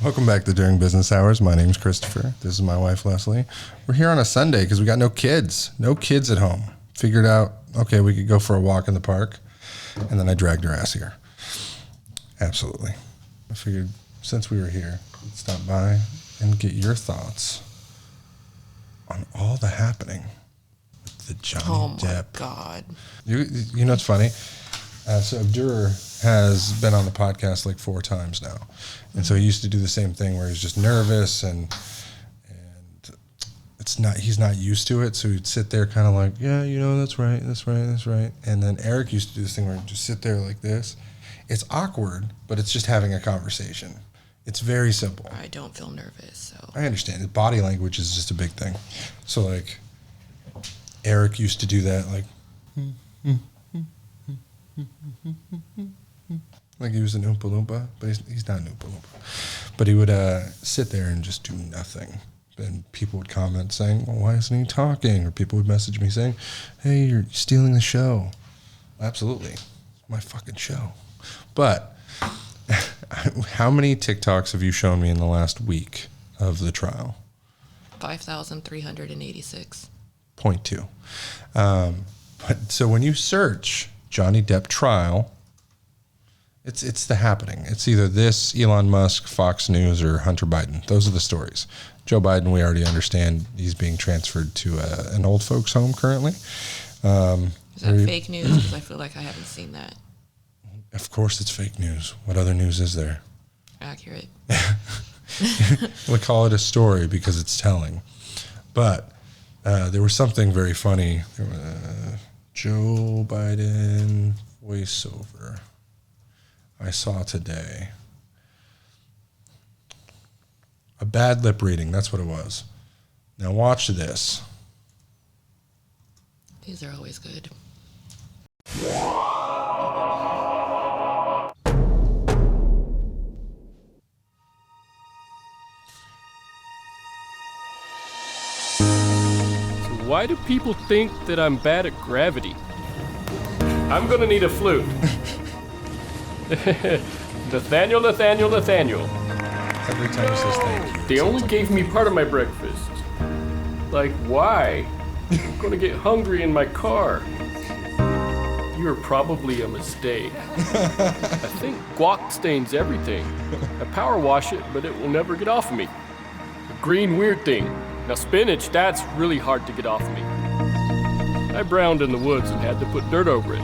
Welcome back to During Business Hours. My name's Christopher. This is my wife, Leslie. We're here on a Sunday because we got no kids. No kids at home. Figured out, okay, we could go for a walk in the park. And then I dragged her ass here. Absolutely. I figured since we were here, we'd stop by and get your thoughts on all the happening with the Johnny Depp. Oh, my God. You know what's funny? So Abdur has been on the podcast like 4 times now. And so he used to do the same thing where he's just nervous and he's not used to it. So he'd sit there kind of like, yeah, that's right. And then Eric used to do this thing where he'd just sit there like this. It's awkward, but it's just having a conversation. It's very simple. I don't feel nervous, so. I understand. The body language is just a big thing. So like Eric used to do that like like he was an Oompa Loompa, but he's not an Oompa Loompa. But he would sit there and just do nothing. And people would comment saying, well, why isn't he talking? Or people would message me saying, hey, you're stealing the show. Absolutely. It's my fucking show. But how many TikToks have you shown me in the last week of the trial? 5,386. 0.2. But so when you search Johnny Depp trial, it's the happening. It's either this, Elon Musk, Fox News, or Hunter Biden. Those are the stories. Joe Biden, we already understand he's being transferred to an old folks home currently. Is that fake news? Because I feel like I haven't seen that. Of course it's fake news. What other news is there? Accurate. We call it a story because it's telling. But there was something very funny. Joe Biden voiceover I saw today. A bad lip reading, that's what it was. Now watch this. These are always good. Why do people think that I'm bad at gravity? I'm gonna need a flute. Nathaniel. Every time he says thank you. They only gave me part of my breakfast. Like, why? I'm gonna get hungry in my car. You're probably a mistake. I think guac stains everything. I power wash it, but it will never get off of me. A green weird thing. Now spinach, that's really hard to get off me. I browned in the woods and had to put dirt over it.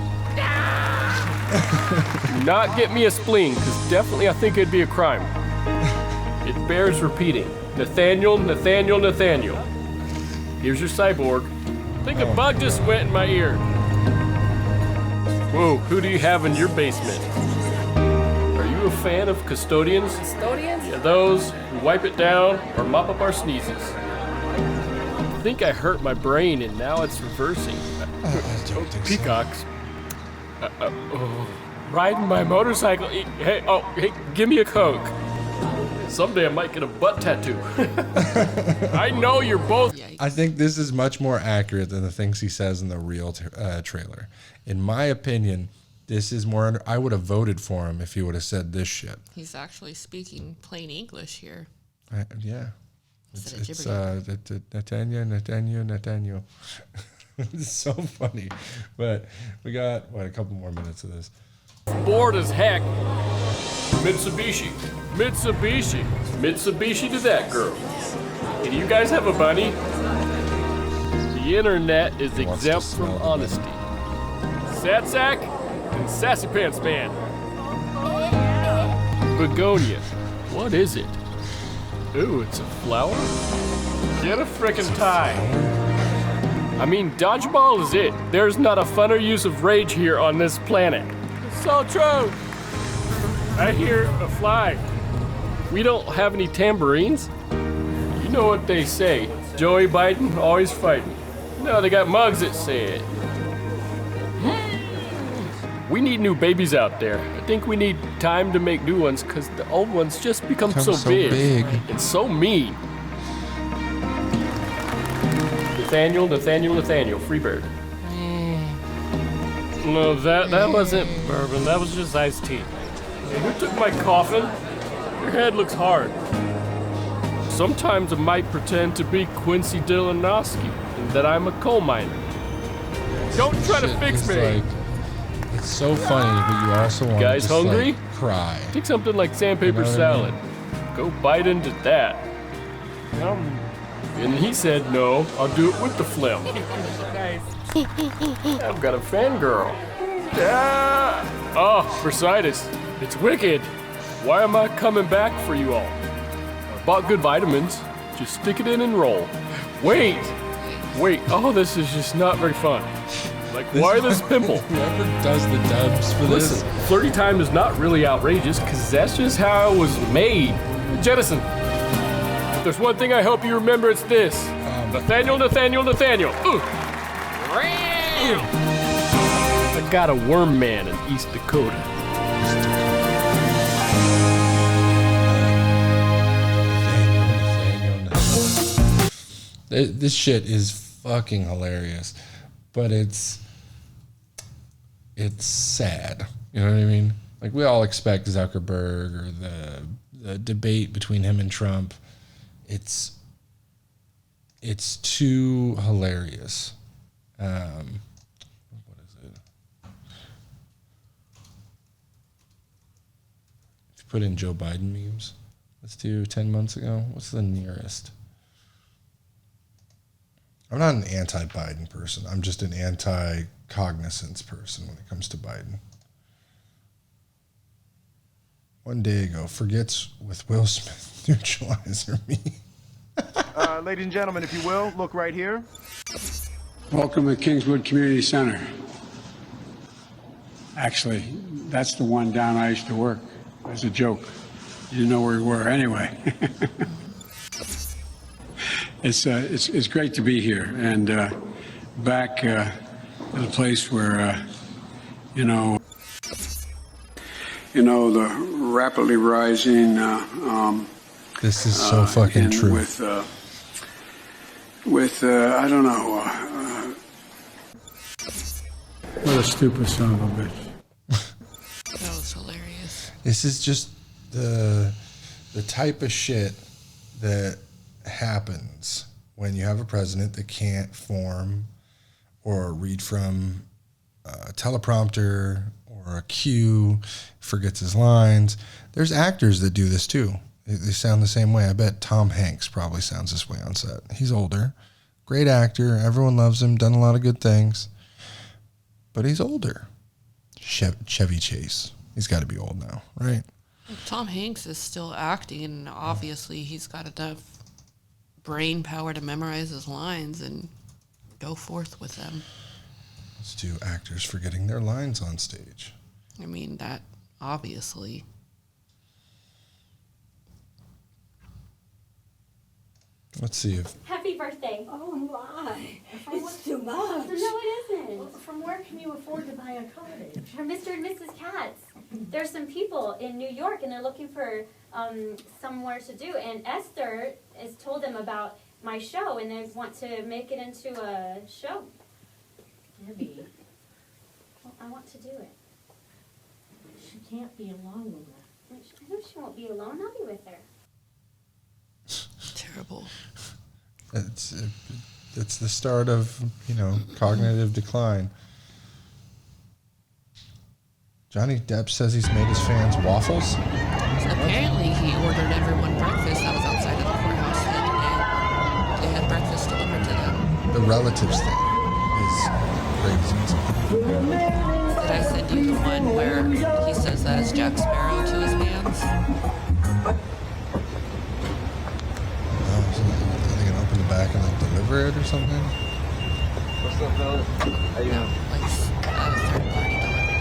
Do not get me a spleen, because definitely I think it'd be a crime. It bears repeating. Nathaniel. Here's your cyborg. I think a bug just went in my ear. Whoa, who do you have in your basement? Are you a fan of custodians? Custodians? Yeah, those who wipe it down or mop up our sneezes. I think I hurt my brain and now it's reversing. Peacocks. Riding my motorcycle. Hey, give me a Coke. Someday I might get a butt tattoo. I know you're both. I think this is much more accurate than the things he says in the real trailer. In my opinion, this is more. I would have voted for him if he would have said this shit. He's actually speaking plain English here. Yeah. It's Nathaniel. It's so funny. But we got, a couple more minutes of this. Bored as heck. Mitsubishi to that girl. Hey, do you guys have a bunny? The internet is exempt from honesty. Satsack and Sassy Pants Man. Begonia. What is it? Ooh, it's a flower? Get a frickin' tie. I mean, dodgeball is it. There's not a funner use of rage here on this planet. It's so true. I hear a fly. We don't have any tambourines. You know what they say. Joey Biden, always fighting. No, they got mugs that say it. We need new babies out there. I think we need time to make new ones because the old ones just become so big and so mean. Nathaniel, Freebird. No, that wasn't bourbon. That was just iced tea. Who took my coffin? Your head looks hard. sometimes I might pretend to be Quincy Dylanowski and that I'm a coal miner. Don't try to Shit fix is me. like- it's so funny, but you also want Guys to just, hungry? like, cry. Take something like sandpaper You know what I salad. Go bite into that. And he said, no, I'll do it with the phlegm. I've got a fangirl. Yeah. Oh, bursitis. It's wicked. Why am I coming back for you all? I bought good vitamins. Just stick it in and roll. Wait. Oh, this is just not very fun. Like, why this pimple? Whoever does the dubs for Listen, flirty time is not really outrageous, because that's just how it was made. Jettison. If there's one thing I hope you remember, it's this. Nathaniel. Ooh. I got a worm man in East Dakota. This shit is fucking hilarious, but it's sad. You know what I mean? Like, we all expect Zuckerberg or the debate between him and Trump. It's too hilarious. What is it? If you put in Joe Biden memes, let's do 10 months ago. What's the nearest? I'm not an anti-Biden person. I'm just an anti-cognizance person when it comes to Biden. One day ago, forgets with Will Smith neutralizer me. Ladies and gentlemen, if you will, look right here. Welcome to Kingswood Community Center. Actually, that's the one down I used to work. As a joke. You didn't know where we were anyway. It's great to be here and back at a place where the rapidly rising This is so fucking true. With I don't know. What a stupid son of a bitch. That was hilarious. This is just the type of shit that happens when you have a president that can't form or read from a teleprompter or a cue, forgets his lines. There's actors that do this too. They sound the same way. I bet Tom Hanks probably sounds this way on set. He's older, great actor. Everyone loves him, done a lot of good things, but he's older. Chevy Chase. He's got to be old now, right? Tom Hanks is still acting, and obviously he's got enough brain power to memorize his lines and go forth with them. Let's do actors forgetting their lines on stage. I mean, that obviously. Let's see if Happy birthday. Oh my, it's too much. No, it isn't. From where can you afford to buy a cottage? From Mr. and Mrs. Katz. There's some people in New York and they're looking for somewhere to do. And Esther has told them about my show and they want to make it into a show. Debbie, Well, I want to do it. she can't be alone with her. I know she won't be alone. I'll be with her. Terrible. it's the start of, cognitive decline. Johnny Depp says he's made his fans waffles. Apparently, he ordered everyone breakfast that was outside of the courthouse the other day. They had breakfast delivered to them. The relatives thing is crazy. Did I send you the one where he says that is Jack Sparrow to his fans? Are they gonna open the back and deliver it or something? What's up, fellas? How you No, doing? like a third party delivered.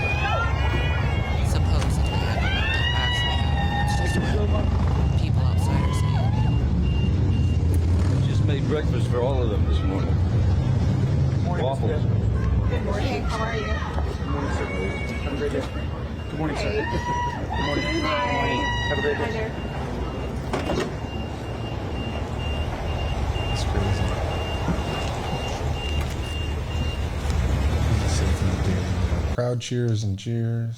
Supposedly, I don't know if that actually happened. It's just what people outside are saying. Just made breakfast for all of them this morning. Waffles. Good morning, how are you? Good morning, sir. Good morning. Have a great day. It's crazy. Safe in the day. Crowd cheers and cheers.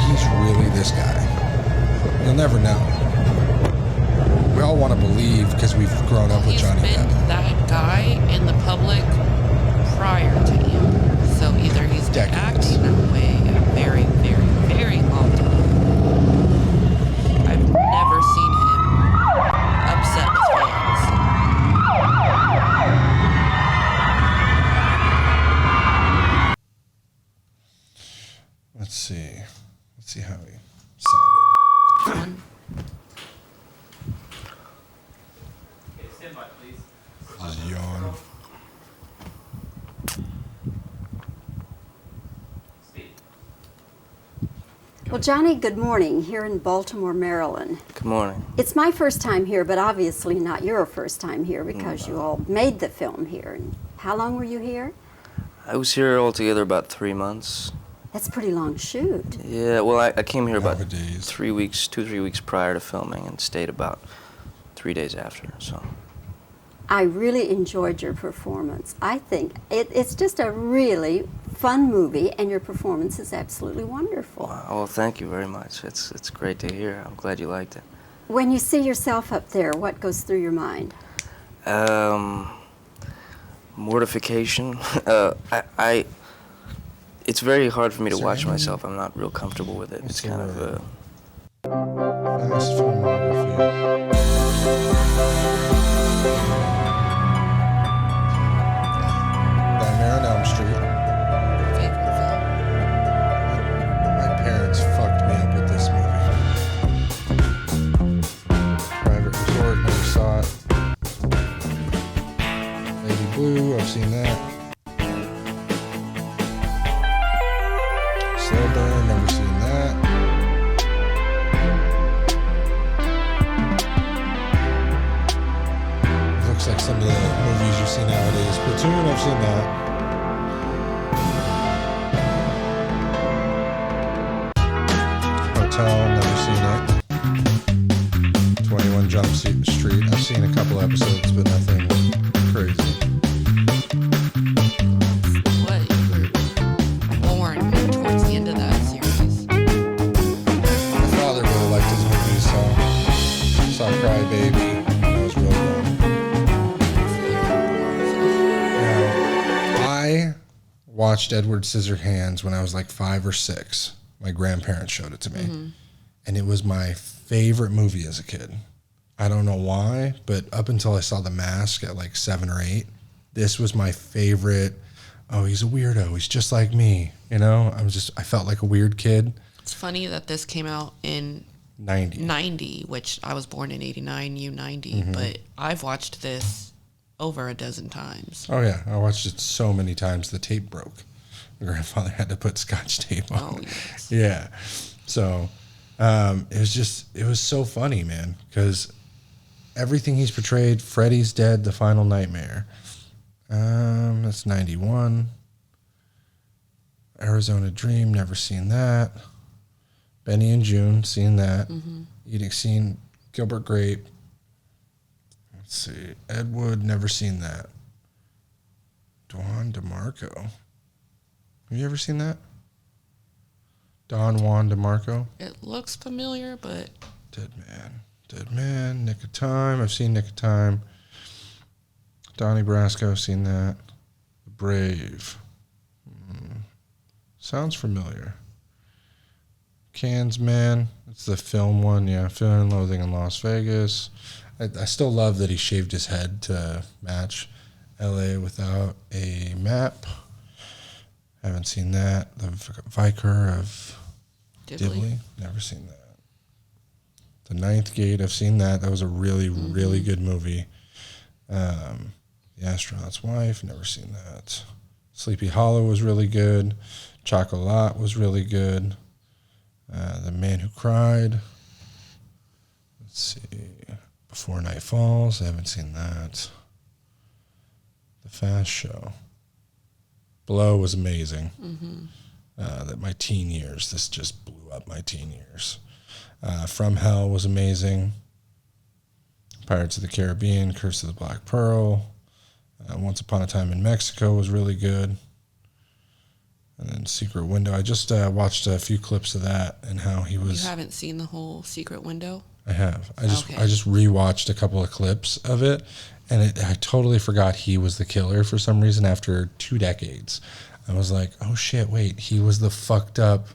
he's really this guy. You'll never know. We all want to believe because we've grown up with He's Johnny been Depp. that guy in the public prior to Amber. So either he's been Decades. acting that way a very, very, very long time. I've never seen him upset with fans. Let's see how he sounded. This is yawn. Well, Johnny, good morning here in Baltimore, Maryland. Good morning. It's my first time here, but obviously not your first time here because you all made the film here. And how long were you here? I was here altogether about 3 months. That's a pretty long shoot. Yeah, well, I came here about Nowadays. 3 weeks, 2-3 weeks prior to filming and stayed about 3 days after, so. I really enjoyed your performance. I think it's just a really fun movie, and your performance is absolutely wonderful. Wow, well, thank you very much. It's great to hear. I'm glad you liked it. When you see yourself up there, what goes through your mind? Mortification. It's very hard for me to watch myself. I'm not real comfortable with it. It's kind of Fast filmography. Nightmare on Elm Street. Favorite film. My parents fucked me up with this movie. Private Resort, never saw it. Lady Blue, I've seen that. Slow Burn, never seen that. Looks like some of the movies you see nowadays. Platoon, I've seen that. Hotel, never seen it. 21 Jump Street, I've seen a couple episodes, but nothing crazy. What? You were born towards the end of that series. My father really liked his movies, so saw Cry Baby. That was real fun. Yeah. I watched Edward Scissorhands when I was like 5 or 6. My grandparents showed it to me. And it was my favorite movie as a kid. I don't know why, but up until I saw The Mask at like 7 or 8, this was my favorite. Oh, he's a weirdo. He's just like me. You know, I felt like a weird kid. It's funny that this came out in 90, which I was born in 89, you 90, but I've watched this over a dozen times. Oh yeah, I watched it so many times the tape broke. My grandfather had to put Scotch tape on. Oh, yes. Yeah, so it was so funny, man, because everything he's portrayed. Freddy's Dead, The Final Nightmare. That's 91. Arizona Dream, never seen that. Benny and June, seen that. Seen Gilbert Grape. Let's see. Ed Wood, never seen that. Juan DeMarco. Have you ever seen that? Don Juan DeMarco? It looks familiar, but Dead Man, Nick of Time. I've seen Nick of Time. Donnie Brasco, I've seen that. The Brave. Sounds familiar. Cans Man. It's the film one, yeah. Fear and Loathing in Las Vegas. I still love that he shaved his head to match LA Without a Map. Haven't seen that. The Vicar of Dibley. Never seen that. The Ninth Gate. I've seen that. That was a really, really good movie. The Astronaut's Wife. Never seen that. Sleepy Hollow was really good. Chocolat was really good. The Man Who Cried. Let's see. Before Night Falls. I haven't seen that. The Fast Show. Blow was amazing. That my teen years. This just blew up my teen years. From Hell was amazing. Pirates of the Caribbean, Curse of the Black Pearl. Once Upon a Time in Mexico was really good. And then Secret Window. I just watched a few clips of that and how he was. You haven't seen the whole Secret Window? I have. I just Okay. I just rewatched a couple of clips of it, and I totally forgot he was the killer for some reason after 2 decades. I was like, oh shit, wait, he was the fucked up.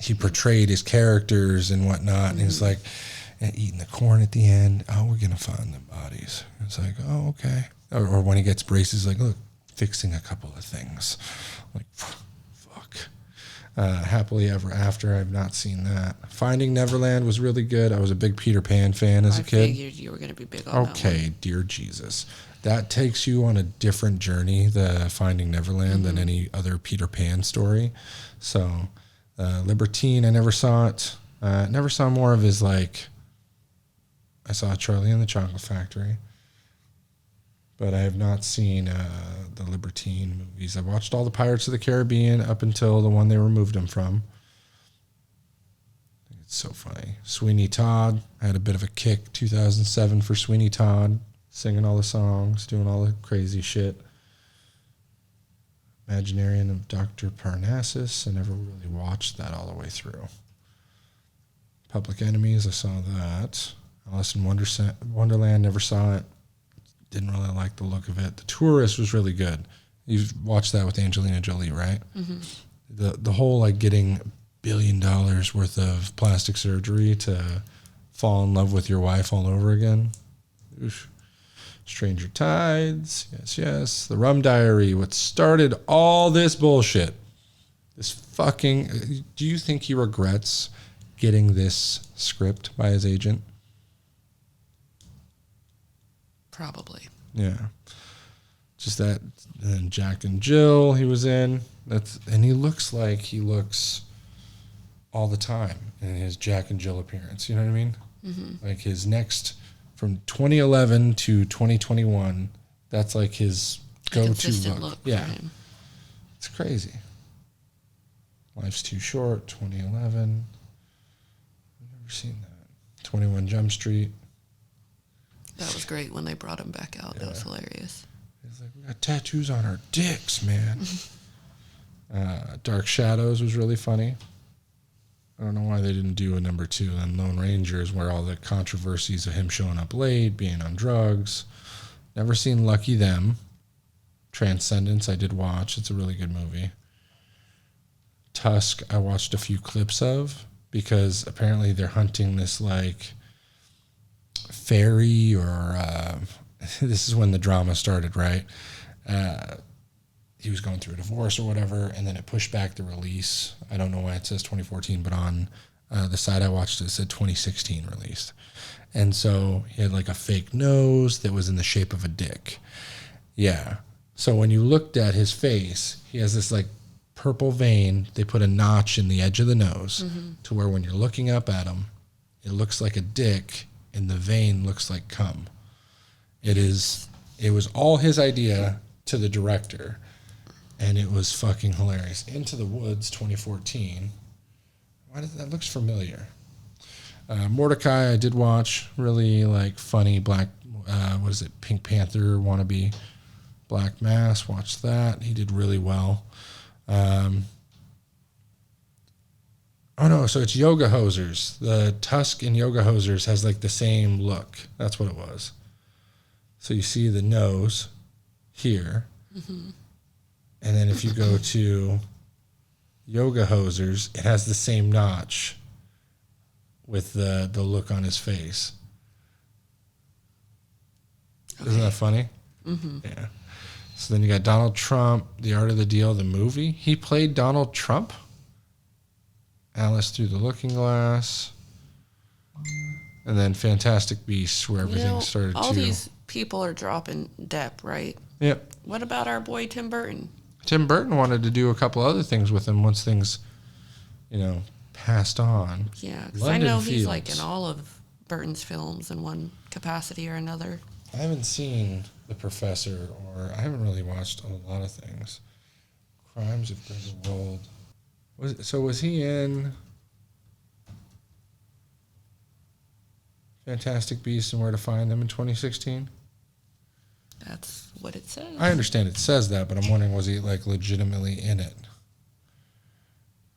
He portrayed his characters and whatnot, and he's like eating the corn at the end. Oh, we're gonna find the bodies. It's like, oh, okay. Or when he gets braces, like, look, fixing a couple of things. Like, fuck. Happily Ever After, I've not seen that. Finding Neverland was really good. I was a big Peter Pan fan as a kid. I figured you were going to be big on that Okay, dear Jesus. That takes you on a different journey, the Finding Neverland, than any other Peter Pan story. So, Libertine, I never saw it. Never saw more of his, like, I saw Charlie and the Chocolate Factory. But I have not seen the Libertine movies. I've watched all the Pirates of the Caribbean up until the one they removed him from. It's so funny. Sweeney Todd. I had a bit of a kick 2007 for Sweeney Todd. Singing all the songs, doing all the crazy shit. Imaginarium of Dr. Parnassus. I never really watched that all the way through. Public Enemies, I saw that. Alice in Wonderland, never saw it. Didn't really like the look of it. The Tourist was really good. You've watched that with Angelina Jolie, right? Mm-hmm. The whole, like, getting $1 billion worth of plastic surgery to fall in love with your wife all over again. Oosh. Stranger Tides, yes. The Rum Diary, what started all this bullshit. This fucking... Do you think he regrets getting this script by his agent? Probably. Yeah. Just that. And then Jack and Jill he was in. And he looks like he looks all the time in his Jack and Jill appearance. You know what I mean? Mm-hmm. Like his next, from 2011 to 2021, that's like his go-to look. Yeah. For him. It's crazy. Life's Too Short, 2011. I've never seen that. 21 Jump Street. That was great when they brought him back out. That was hilarious. He's like, we got tattoos on our dicks, man. Dark Shadows was really funny. I don't know why they didn't do a number 2. And Lone Rangers, where all the controversies of him showing up late, being on drugs. Never seen Lucky Them. Transcendence, I did watch. It's a really good movie. Tusk, I watched a few clips of, because apparently they're hunting this, like, fairy, or this is when the drama started, right? He was going through a divorce or whatever, and then it pushed back the release. I don't know why it says 2014, but on the site I watched it said 2016 released. And so he had like a fake nose that was in the shape of a dick. Yeah. So when you looked at his face, he has this like purple vein. They put a notch in the edge of the nose to where when you're looking up at him, it looks like a dick, and the vein looks like cum. It was all his idea to the director, and it was fucking hilarious. Into the Woods, 2014. Why does that looks familiar? Mordecai, I did watch. Really like funny black. What is it? Pink Panther wannabe. Black Mass. Watched that. He did really well. Oh no, so it's Yoga Hosers. The Tusk in Yoga Hosers has like the same look. That's what it was. So you see the nose here. Mm-hmm. And then if you go to Yoga Hosers, it has the same notch with the look on his face. Okay. Isn't that funny? Mm-hmm. Yeah. So then you got Donald Trump, The Art of the Deal, the movie. He played Donald Trump. Alice Through the Looking Glass. And then Fantastic Beasts, where everything started all these people are dropping Depp, right? Yep. What about our boy Tim Burton? Tim Burton wanted to do a couple other things with him once things, passed on. Yeah, because I know he's like in all of Burton's films in one capacity or another. I haven't seen The Professor, or I haven't really watched a lot of things. Crimes of Grindelwald. Was he in Fantastic Beasts and Where to Find Them in 2016? That's what it says. I understand it says that, but I'm wondering, was he like legitimately in it?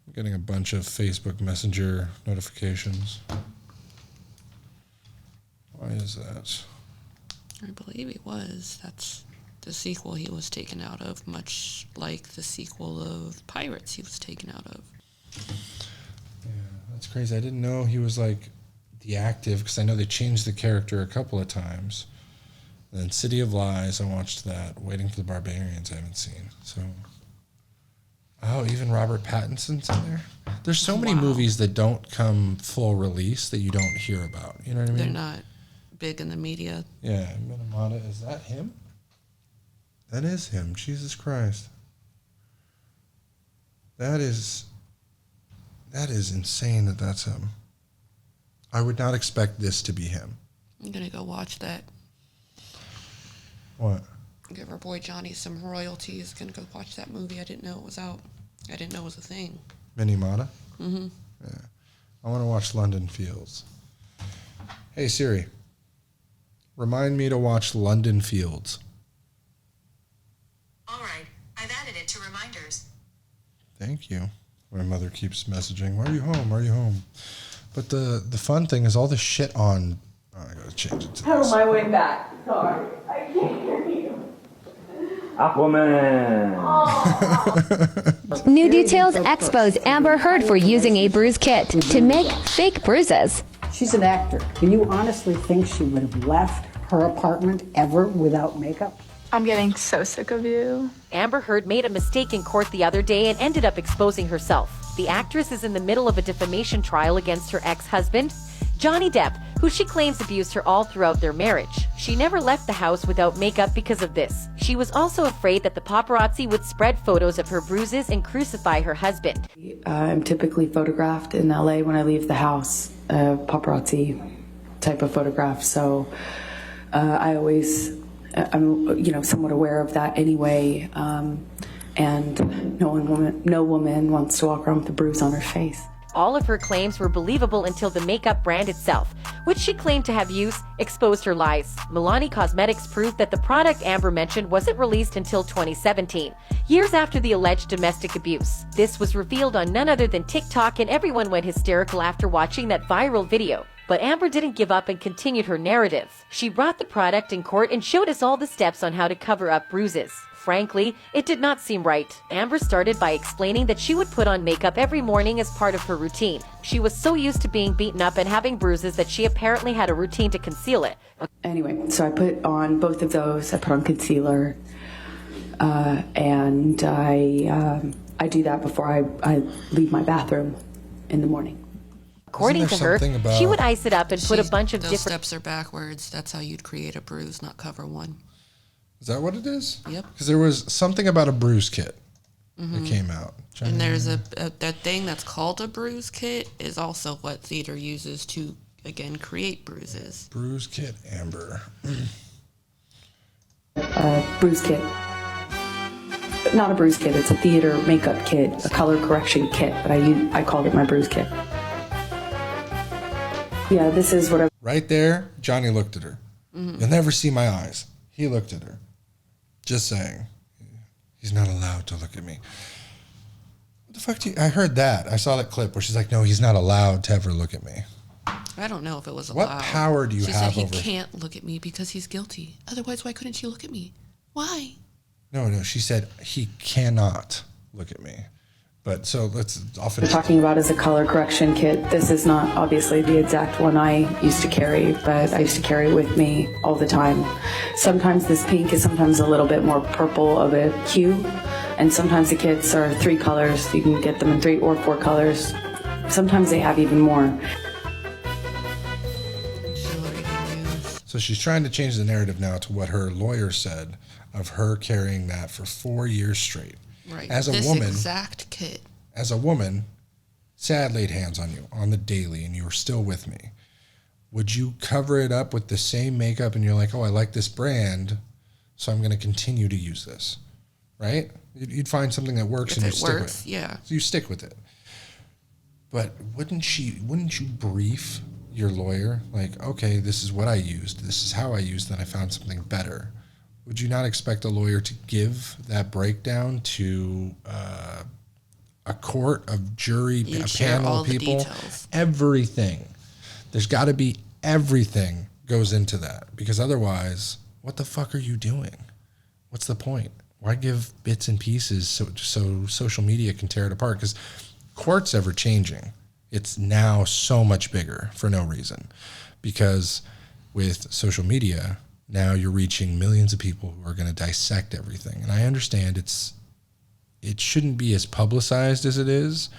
I'm getting a bunch of Facebook Messenger notifications. Why is that? I believe he was. That's the sequel he was taken out of, much like the sequel of Pirates he was taken out of. Yeah, that's crazy. I didn't know he was like the active, because I know they changed the character a couple of times. And then City of Lies, I watched that. Waiting for the Barbarians, I haven't seen. So, oh, even Robert Pattinson's in there. There's so many movies that don't come full release that you don't hear about. You know what I mean? They're not big in the media. Yeah, Minamata, is that him? That is him. Jesus Christ. That is insane that that's him. I would not expect this to be him. I'm going to go watch that. What? Give our boy Johnny some royalties. Going to go watch that movie. I didn't know it was out. I didn't know it was a thing. Minamata? Mm-hmm. Yeah. I want to watch London Fields. Hey, Siri. Remind me to watch London Fields. All right. I've added it to reminders. Thank you. My mother keeps messaging, "Are you home? Are you home?" But the fun thing is all the shit on... Oh, I gotta change it to this. On my way back. Sorry. I can't hear you. Aquaman! New details expose Amber Heard for using a bruise kit to make fake bruises. She's an actor. Do you honestly think she would have left her apartment ever without makeup? I'm getting so sick of you. Amber Heard made a mistake in court the other day and ended up exposing herself. The actress is in the middle of a defamation trial against her ex-husband, Johnny Depp, who she claims abused her all throughout their marriage. She never left the house without makeup because of this. She was also afraid that the paparazzi would spread photos of her bruises and crucify her husband. I'm typically photographed in LA when I leave the house, paparazzi type of photograph. So I'm somewhat aware of that anyway. And no woman wants to walk around with a bruise on her face. All of her claims were believable until the makeup brand itself, which she claimed to have used, exposed her lies. Milani Cosmetics proved that the product Amber mentioned wasn't released until 2017, years after the alleged domestic abuse. This was revealed on none other than TikTok, and everyone went hysterical after watching that viral video. But Amber didn't give up and continued her narrative. She brought the product in court and showed us all the steps on how to cover up bruises. Frankly, it did not seem right. Amber started by explaining that she would put on makeup every morning as part of her routine. She was so used to being beaten up and having bruises that she apparently had a routine to conceal it. Anyway, so I put on both of those. I put on concealer, and I do that before I leave my bathroom in the morning. According to her, she would ice it up and put a bunch of those different... steps are backwards. That's how you'd create a bruise, not cover one. Is that what it is? Yep. Because there was something about a bruise kit that came out. And there's that thing that's called a bruise kit is also what theater uses to, again, create bruises. Bruise kit, Amber. Bruise kit. Not a bruise kit, it's a theater makeup kit, a color correction kit, but I called it my bruise kit. Yeah, this is what I... Right there, Johnny looked at her. You'll never see my eyes. He looked at her. Just saying. He's not allowed to look at me. What the fuck do you... I heard that. I saw that clip where she's like, no, he's not allowed to ever look at me. I don't know if it was allowed. What power do you have over... over... She said he can't look at me because he's guilty. Otherwise, why couldn't you look at me? Why? No, she said he cannot look at me. But so let's often... What I'm talking about is a color correction kit. This is not obviously the exact one I used to carry, but I used to carry it with me all the time. Sometimes this pink is sometimes a little bit more purple of a hue, and sometimes the kits are 3 colors. You can get them in 3 or 4 colors. Sometimes they have even more. So she's trying to change the narrative now to what her lawyer said of her carrying that for 4 years straight. Right. As a this woman, exact kit. As a woman, Sad laid hands on you on the daily and you were still with me. Would you cover it up with the same makeup and you're like, oh, I like this brand, so I'm going to continue to use this, right? You'd find something that works and you stick with it. Yeah. So you stick with it. But wouldn't you brief your lawyer like, okay, this is what I used, this is how I used, then I found something better? would you not expect a lawyer to give that breakdown to a court of jury, You'd a share panel all of the people? details. Everything. There's got to be everything goes into that, because otherwise, what the fuck are you doing? What's the point? Why give bits and pieces so social media can tear it apart? Because court's ever changing. It's now so much bigger for no reason, because with social media, now you're reaching millions of people who are going to dissect everything. And I understand it shouldn't be as publicized as it is.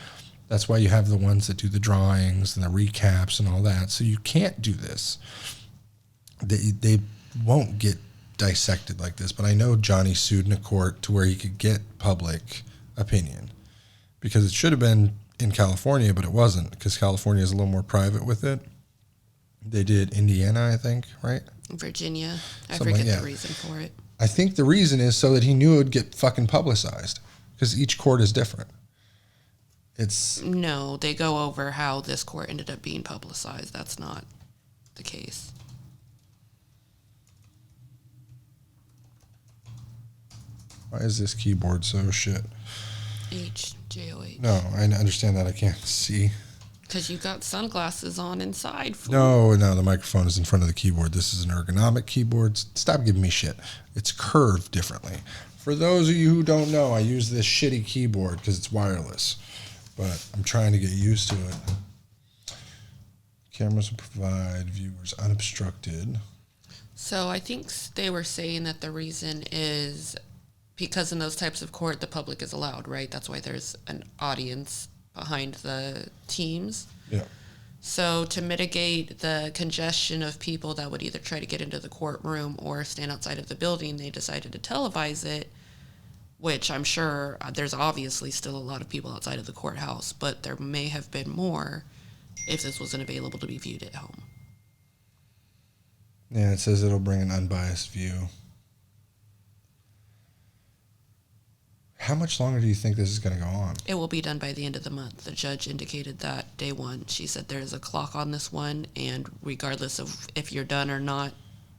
That's why you have the ones that do the drawings and the recaps and all that. So you can't do this. They won't get dissected like this. But I know Johnny sued in a court to where he could get public opinion, because it should have been in California, but it wasn't, because California is a little more private with it. They did Indiana, I think, right? Virginia. I Something forget like- the reason for it. I think the reason is so that he knew it would get fucking publicized, because each court is different. No, they go over how this court ended up being publicized. That's not the case. Why is this keyboard so shit? HJOH. No, I understand that I can't see. Because you got sunglasses on inside. Fool. No, the microphone is in front of the keyboard. This is an ergonomic keyboard. Stop giving me shit. It's curved differently. For those of you who don't know, I use this shitty keyboard because it's wireless, but I'm trying to get used to it. Cameras will provide viewers unobstructed. So I think they were saying that the reason is because in those types of court, the public is allowed, right? That's why there's an audience behind the teams. Yeah. So to mitigate the congestion of people that would either try to get into the courtroom or stand outside of the building, they decided to televise it, which I'm sure there's obviously still a lot of people outside of the courthouse, but there may have been more if this wasn't available to be viewed at home. Yeah, it says it'll bring an unbiased view. How much longer do you think this is going to go on? It will be done by the end of the month. The judge indicated that day one. She said there's a clock on this one, and regardless of if you're done or not,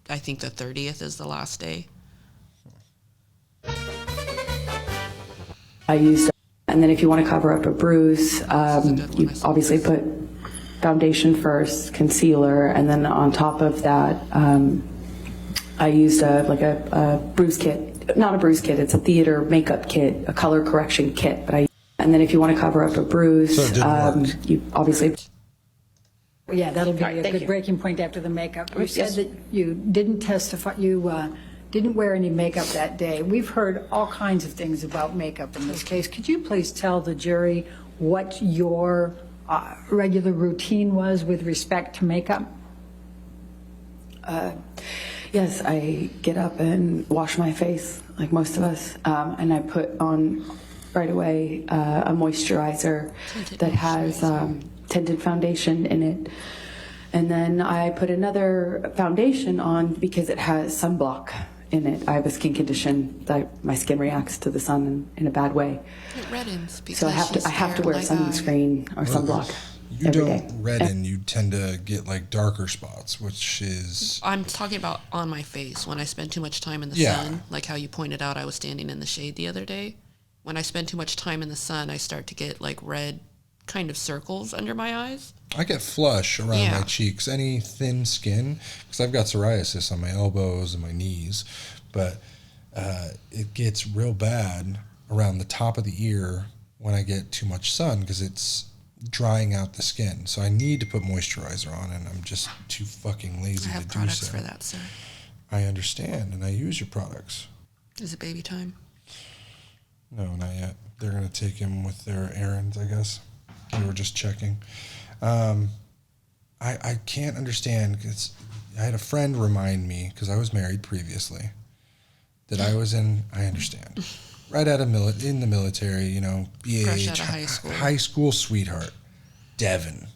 I think the 30th is the last day. I used, and then if you want to cover up a bruise, you obviously put foundation first, concealer, and then on top of that, I used a bruise kit. Not a bruise kit, it's a theater makeup kit, a color correction kit. And then if you want to cover up a bruise, you obviously. Yeah, that'll be a thank good you. breaking point after the makeup. You Yes. said that you didn't testify, you didn't wear any makeup that day. We've heard all kinds of things about makeup in this case. Could you please tell the jury what your regular routine was with respect to makeup? Yes, I get up and wash my face like most of us, and I put on right away a moisturizer that has tinted foundation in it. And then I put another foundation on because it has sunblock in it. I have a skin condition that my skin reacts to the sun in a bad way. It reddens because So I have to wear sunscreen or sunblock. You every don't day. redden, you tend to get like darker spots, which is... I'm talking about on my face when I spend too much time in the Yeah. sun. Like how you pointed out, I was standing in the shade the other day. When I spend too much time in the sun, I start to get like red kind of circles under my eyes. I get flush around Yeah. my cheeks, any thin skin, because I've got psoriasis on my elbows and my knees, but it gets real bad around the top of the ear when I get too much sun because it's drying out the skin. So I need to put moisturizer on, and I'm just too fucking lazy I have to do products so. for that, sir. I understand, and I use your products. Is it baby time? No, not yet. They're going to take him with their errands, I guess. We were just checking. I can't understand because I had a friend remind me, because I was married previously, that I was in, I understand, right out of in the military, you know, Fresh BAH, out of high school. high school sweetheart, Devin.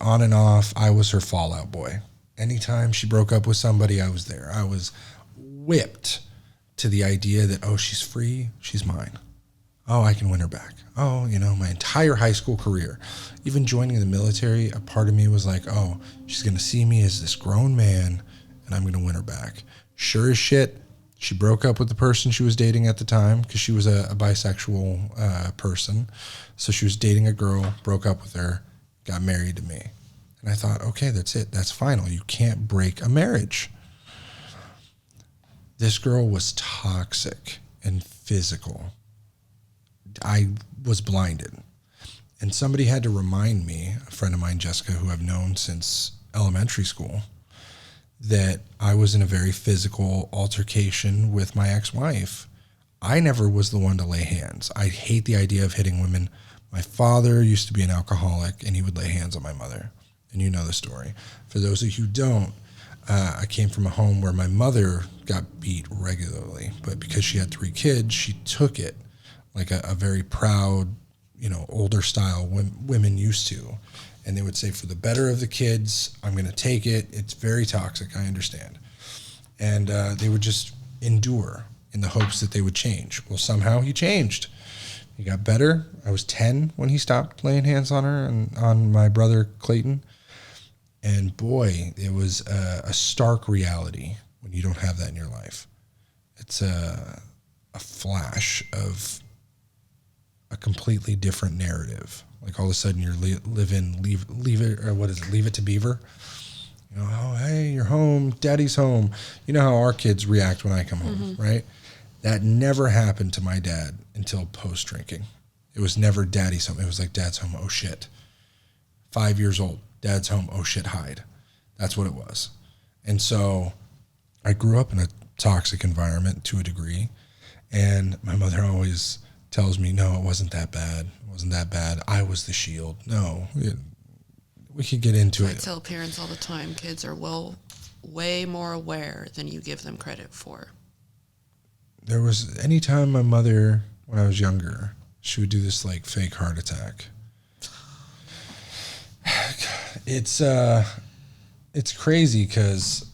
On and off, I was her fallout boy. Anytime she broke up with somebody, I was there. I was whipped to the idea that, oh, she's free, she's mine. Oh, I can win her back. Oh, you know, my entire high school career. Even joining the military, a part of me was like, oh, she's going to see me as this grown man, and I'm going to win her back. Sure as shit, She broke up with the person she was dating at the time because she was a bisexual person. So she was dating a girl, broke up with her, got married to me. And I thought, okay, that's it. That's final. You can't break a marriage. This girl was toxic and physical. I was blinded. And somebody had to remind me, a friend of mine, Jessica, who I've known since elementary school, that I was in a very physical altercation with my ex-wife. I never was the one to lay hands. I hate the idea of hitting women. My father used to be an alcoholic, and he would lay hands on my mother. And you know the story. For those of you who don't, I came from a home where my mother got beat regularly, but because she had 3 kids, she took it like a very proud, older style women used to. And they would say, for the better of the kids, I'm going to take it. It's very toxic, I understand. And they would just endure in the hopes that they would change. Well, somehow he changed. He got better. I was 10 when he stopped laying hands on her and on my brother Clayton. And boy, it was a stark reality when you don't have that in your life. It's a flash of a completely different narrative. Like all of a sudden you're leave it, or what is it? Leave it to Beaver. Oh, hey, you're home. Daddy's home. You know how our kids react when I come home, right? That never happened to my dad until post-drinking. It was never daddy's home. It was like, dad's home. Oh, shit. 5 years old. Dad's home. Oh, shit, hide. That's what it was. And so I grew up in a toxic environment to a degree. And my mother always tells me, no, it wasn't that bad. It wasn't that bad. I was the shield. No, we could get into it. I tell parents all the time, kids are way more aware than you give them credit for. There was anytime my mother, when I was younger, she would do this like fake heart attack. It's crazy because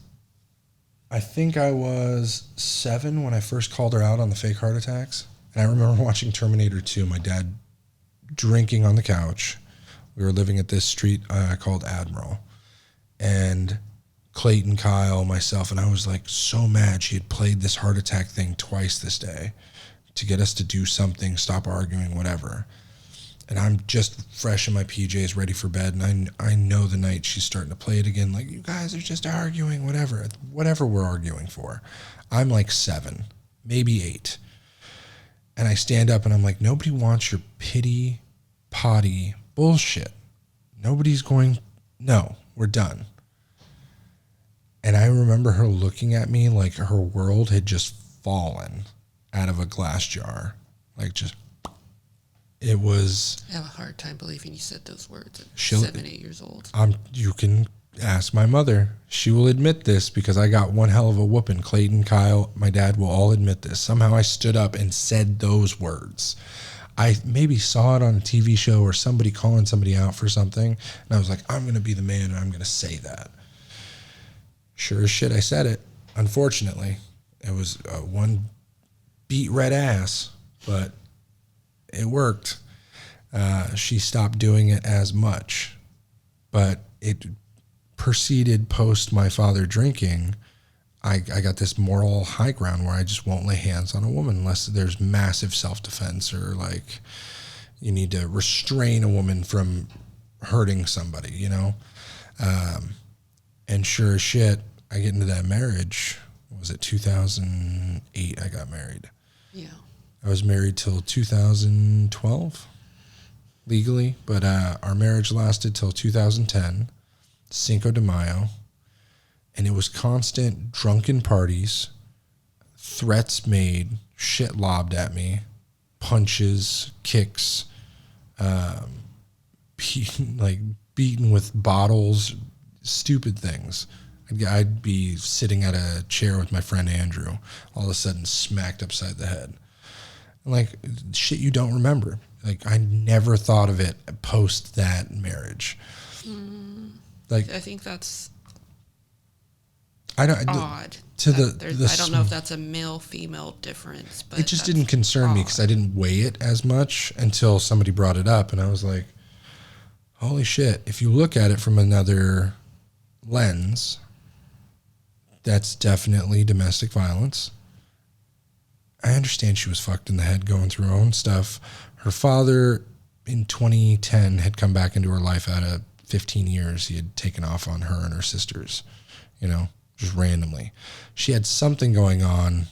I think I was 7 when I first called her out on the fake heart attacks. And I remember watching Terminator 2, my dad drinking on the couch. We were living at this street called Admiral. And Clayton, Kyle, myself, and I was like so mad she had played this heart attack thing twice this day to get us to do something, stop arguing, whatever. And I'm just fresh in my PJs, ready for bed. And I know the night she's starting to play it again, like, you guys are just arguing, whatever we're arguing for. I'm like 7, maybe 8. And I stand up and I'm like, nobody wants your pity potty bullshit. No, we're done. And I remember her looking at me like her world had just fallen out of a glass jar. Like just, it was. I have a hard time believing you said those words at 7, 8 years old. You can ask my mother. She will admit this because I got one hell of a whooping. Clayton, Kyle, my dad will all admit this. Somehow I stood up and said those words. I maybe saw it on a TV show or somebody calling somebody out for something. And I was like, I'm going to be the man and I'm going to say that. Sure as shit, I said it. Unfortunately, it was one beat red ass, but it worked. She stopped doing it as much, but it proceeded post my father drinking. I got this moral high ground where I just won't lay hands on a woman unless there's massive self-defense or like you need to restrain a woman from hurting somebody, you know? And sure as shit, I get into that marriage. What was it, 2008 I got married. Yeah. I was married till 2012 legally, but our marriage lasted till 2010, Cinco de Mayo. And it was constant drunken parties, threats made, shit lobbed at me, punches, kicks, beaten with bottles, stupid things. I'd be sitting at a chair with my friend Andrew, all of a sudden smacked upside the head. Like, shit you don't remember. Like, I never thought of it post that marriage. Like, I think that's odd. I don't know if that's a male-female difference, but it just didn't concern me because I didn't weigh it as much until somebody brought it up, and I was like, holy shit. If you look at it from another lens, that's definitely domestic violence. I understand she was fucked in the head going through her own stuff. Her father in 2010 had come back into her life out of 15 years. He had taken off on her and her sisters, you know, just randomly. She had something going on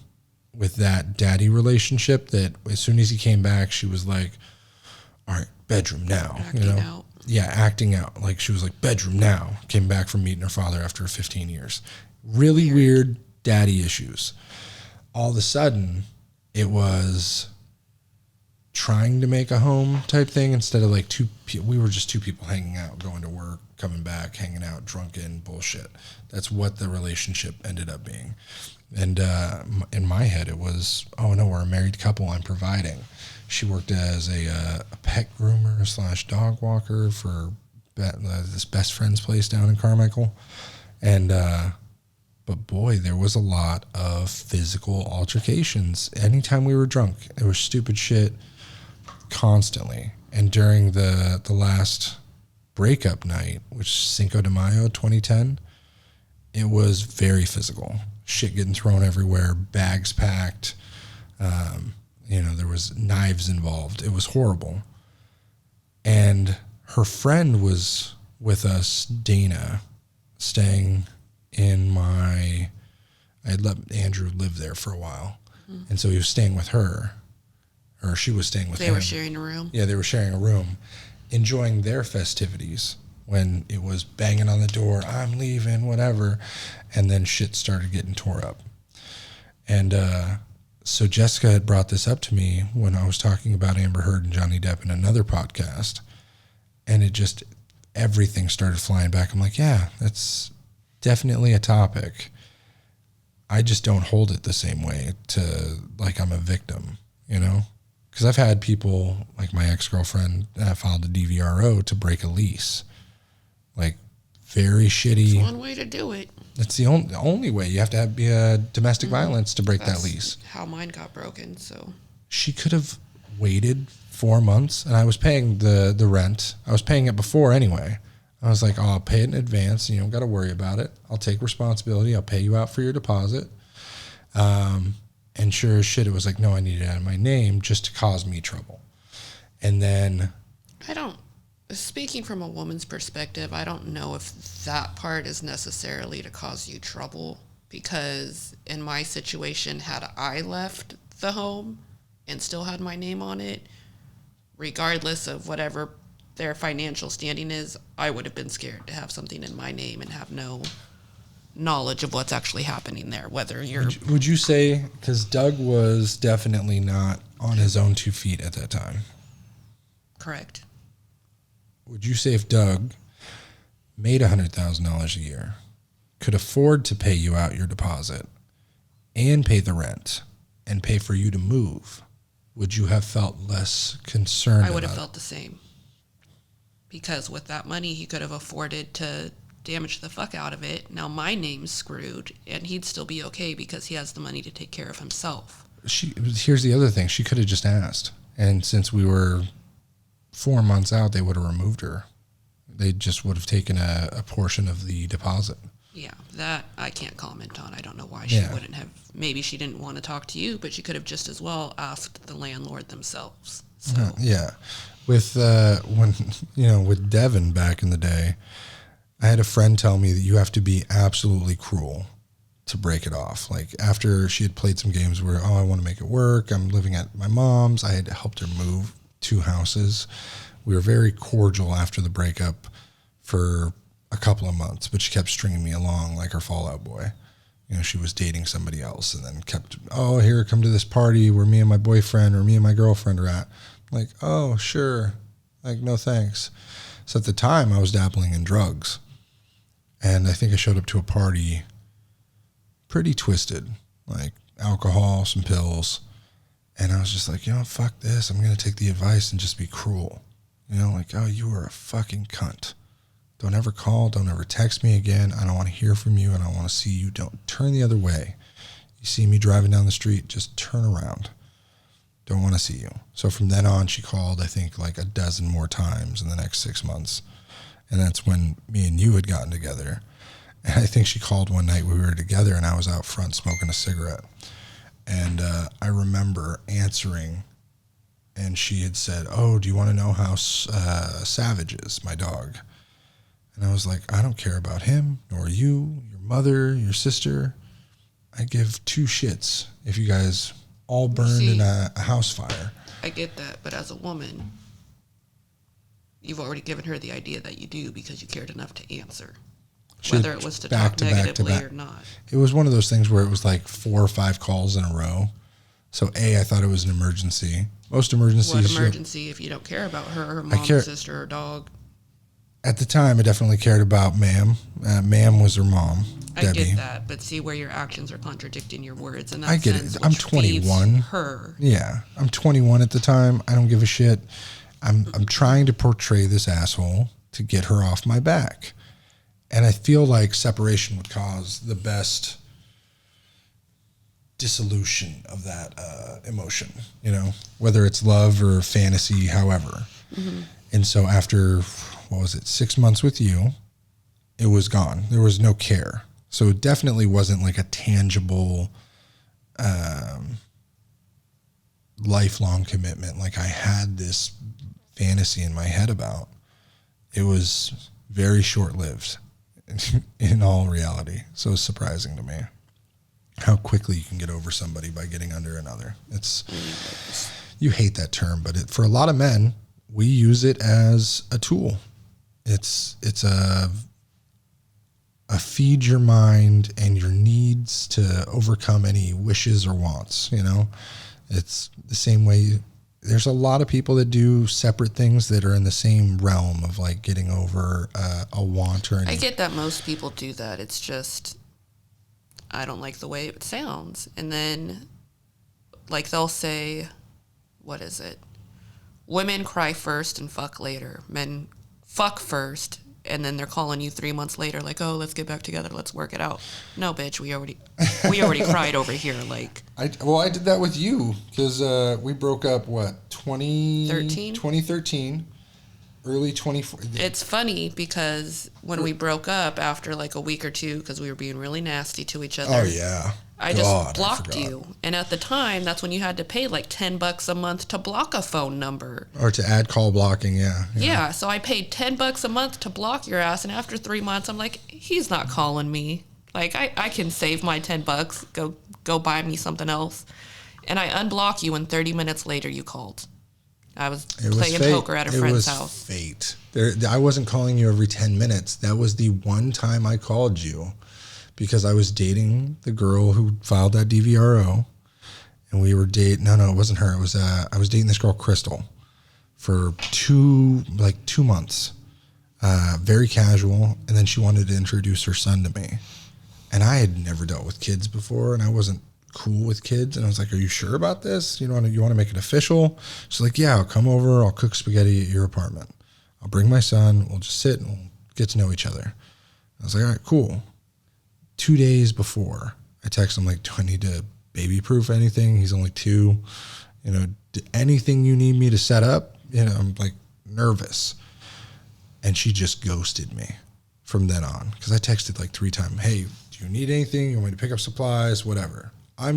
with that daddy relationship that as soon as he came back, she was like, all right, bedroom now. Acting out. Yeah, acting out. Like she was like, bedroom now. Came back from meeting her father after 15 years. Really weird daddy issues. All of a sudden, it was trying to make a home type thing instead of like we were just two people hanging out, going to work, coming back, hanging out, drunken, bullshit. That's what the relationship ended up being. And in my head, it was, oh no, we're a married couple, I'm providing. She worked as a pet groomer / dog walker for this best friend's place down in Carmichael. And, but boy, there was a lot of physical altercations. Anytime we were drunk, there was stupid shit constantly. And during the last breakup night, which is Cinco de Mayo 2010, it was very physical. Shit getting thrown everywhere, bags packed. You know, there was knives involved. It was horrible. And her friend was with us, Dana, staying in I had let Andrew live there for a while. Mm-hmm. And so he was staying with her, or she was staying with him. They were sharing a room. Yeah, they were sharing a room, enjoying their festivities when it was banging on the door, I'm leaving, whatever. And then shit started getting tore up. And so Jessica had brought this up to me when I was talking about Amber Heard and Johnny Depp in another podcast. And it just, everything started flying back. I'm like, yeah, that's definitely a topic. I just don't hold it the same way to like I'm a victim, you know? Because I've had people, like my ex-girlfriend, filed a DVRO to break a lease. Like, very shitty. It's one way to do it. That's the only way. You have to be a domestic violence to break that lease. How mine got broken, so. She could have waited 4 months, and I was paying the rent. I was paying it before anyway. I was like, oh, I'll pay it in advance. You don't got to worry about it. I'll take responsibility. I'll pay you out for your deposit. And sure as shit, it was like, no, I need it out of my name just to cause me trouble. And then... Speaking from a woman's perspective, I don't know if that part is necessarily to cause you trouble, because in my situation, had I left the home and still had my name on it, regardless of whatever their financial standing is, I would have been scared to have something in my name and have no knowledge of what's actually happening there, whether you're... Would you say, because Doug was definitely not on his own 2 feet at that time. Correct. Would you say if Doug made $100,000 a year, could afford to pay you out your deposit and pay the rent and pay for you to move, would you have felt less concerned? I would have felt the same. Because with that money, he could have afforded to damage the fuck out of it. Now my name's screwed, and he'd still be okay because he has the money to take care of himself. Here's the other thing. She could have just asked. And since we were 4 months out, they would have removed her. They just would have taken a portion of the deposit. Yeah, that I can't comment on. I don't know why she wouldn't have. Maybe she didn't want to talk to you, but she could have just as well asked the landlord themselves. So. Yeah. With with Devin back in the day, I had a friend tell me that you have to be absolutely cruel to break it off. Like after she had played some games where, I want to make it work. I'm living at my mom's. I had helped her move 2 houses. We were very cordial after the breakup for a couple of months, but she kept stringing me along like her Fall Out Boy. You know, she was dating somebody else and then kept, here, come to this party where me and my boyfriend or me and my girlfriend are at. Like, oh, sure. Like, no thanks. So at the time I was dabbling in drugs, and I think I showed up to a party pretty twisted, like alcohol, some pills. And I was just like, fuck this. I'm going to take the advice and just be cruel. Like, you are a fucking cunt. Don't ever call. Don't ever text me again. I don't want to hear from you. I don't want to see you. Don't turn the other way. You see me driving down the street, just turn around. Don't want to see you. So from then on, she called, I think, like a dozen more times in the next 6 months. And that's when me and you had gotten together. And I think she called one night when we were together and I was out front smoking a cigarette. And I remember answering, and she had said, "Oh, do you want to know how Savage is, my dog?" And I was like, "I don't care about him, nor you, your mother, your sister. I give two shits if you guys all burned in a house fire." I get that, but as a woman, you've already given her the idea that you do because you cared enough to answer, whether it was to talk negatively or not. It was one of those things where it was like 4 or 5 calls in a row. So I thought it was an emergency. Most emergencies. What emergency if you don't care about her mom, sister, her dog? At the time, I definitely cared about Ma'am. Ma'am was her mom, Debbie. I get that, but see where your actions are contradicting your words. And I get it. I'm 21. Her. Yeah, I'm 21 at the time. I don't give a shit. I'm trying to portray this asshole to get her off my back. And I feel like separation would cause the best dissolution of that emotion, you know, whether it's love or fantasy, however. Mm-hmm. And so after, 6 months with you, it was gone. There was no care. So it definitely wasn't like a tangible lifelong commitment like I had this fantasy in my head about. It was very short-lived in all reality. So it's surprising to me how quickly you can get over somebody by getting under another. You hate that term, but for a lot of men, we use it as a tool. It's a feed your mind and your needs to overcome any wishes or wants, you know? It's the same way. There's a lot of people that do separate things that are in the same realm of like getting over a want or anything. I get that most people do that. It's just, I don't like the way it sounds. And then, like, they'll say, what is it? Women cry first and fuck later. Men fuck first, and then they're calling you 3 months later, like, "Oh, let's get back together. Let's work it out." No, bitch, we already cried over here. Like, I did that with you because we broke up 2013, early 24. It's funny because when we broke up after like a week or two, because we were being really nasty to each other. Oh yeah. I just blocked you. And at the time, that's when you had to pay like $10 a month to block a phone number. Or to add call blocking, yeah. Yeah, so I paid $10 a month to block your ass. And after 3 months, I'm like, he's not calling me. Like, I can save my $10, go buy me something else. And I unblock you, and 30 minutes later, you called. I was playing poker at a friend's house. Fate. I wasn't calling you every 10 minutes. That was the one time I called you. Because I was dating the girl who filed that DVRO, and we were dating. No, it wasn't her. It was I was dating this girl, Crystal, for 2 months, very casual. And then she wanted to introduce her son to me, and I had never dealt with kids before, and I wasn't cool with kids. And I was like, "Are you sure about this? You want to make it official?" She's like, "Yeah, I'll come over. I'll cook spaghetti at your apartment. I'll bring my son. We'll just sit and we'll get to know each other." I was like, "All right, cool." 2 days before, I text him like, "Do I need to baby proof anything? He's only 2. You know, anything you need me to set up?" You know, I'm like nervous. And she just ghosted me from then on. Because I texted like 3 times, "Hey, do you need anything? You want me to pick up supplies? Whatever." I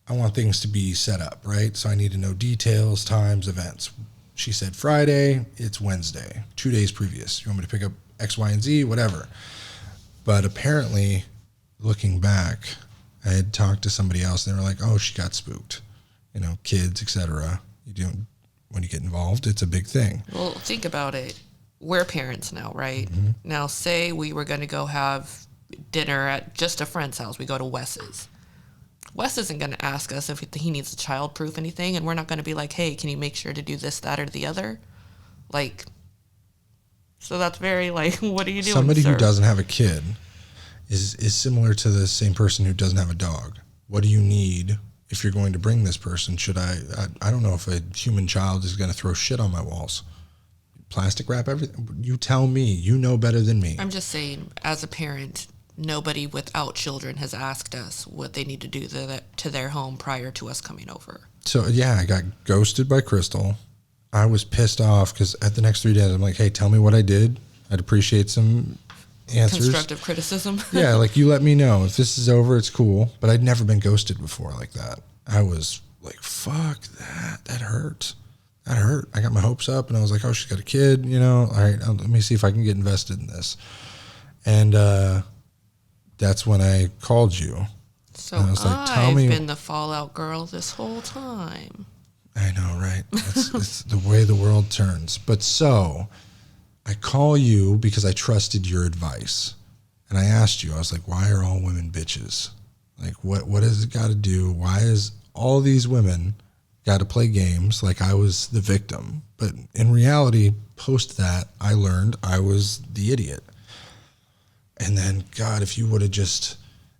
want things to be set up, right? So I need to know details, times, events. She said Friday, it's Wednesday, 2 days previous. "You want me to pick up X, Y, and Z?" Whatever. But apparently, looking back, I had talked to somebody else, and they were like, "Oh, she got spooked." You know, kids, etc. When you get involved, it's a big thing. Well, think about it. We're parents now, right? Mm-hmm. Now, say we were going to go have dinner at just a friend's house. We go to Wes's. Wes isn't going to ask us if he needs to child-proof anything, and we're not going to be like, "Hey, can you make sure to do this, that, or the other?" Like... So that's very like, what are you doing, Somebody sir? Who doesn't have a kid is similar to the same person who doesn't have a dog. What do you need if you're going to bring this person? Should I don't know if a human child is going to throw shit on my walls. Plastic wrap everything. You tell me. You know better than me. I'm just saying, as a parent, nobody without children has asked us what they need to do to their home prior to us coming over. So, yeah, I got ghosted by Crystal. I was pissed off because at the next 3 days, I'm like, "Hey, tell me what I did. I'd appreciate some answers. Constructive criticism. Yeah, like you let me know if this is over, it's cool. But I'd never been ghosted before like that. I was like, fuck that. That hurt. That hurt. I got my hopes up and I was like, oh, she's got a kid, you know. All right, let me see if I can get invested in this. And that's when I called you. So and I was like, tell I've me. been the fallout girl this whole time. I know, right? It's the way the world turns. But so I call you because I trusted your advice. And I asked you, I was like, why are all women bitches? Like, what has it got to do? Why is all these women got to play games like I was the victim? But in reality, post that, I learned I was the idiot. And then, God, if you would have just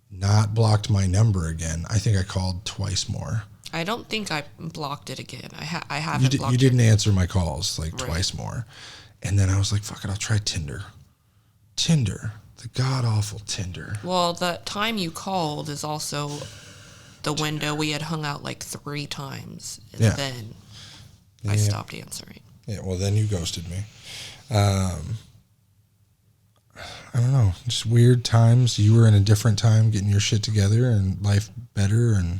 not blocked my number again, I think I called twice more. I don't think I blocked it again. I haven't blocked it. You didn't answer my calls like twice more. And then I was like, fuck it, I'll try Tinder. Tinder. The god-awful Tinder. Well, the time you called is also the window we had hung out like 3 times. And then I stopped answering. Yeah, well, then you ghosted me. I don't know. Just weird times. You were in a different time getting your shit together and life better, and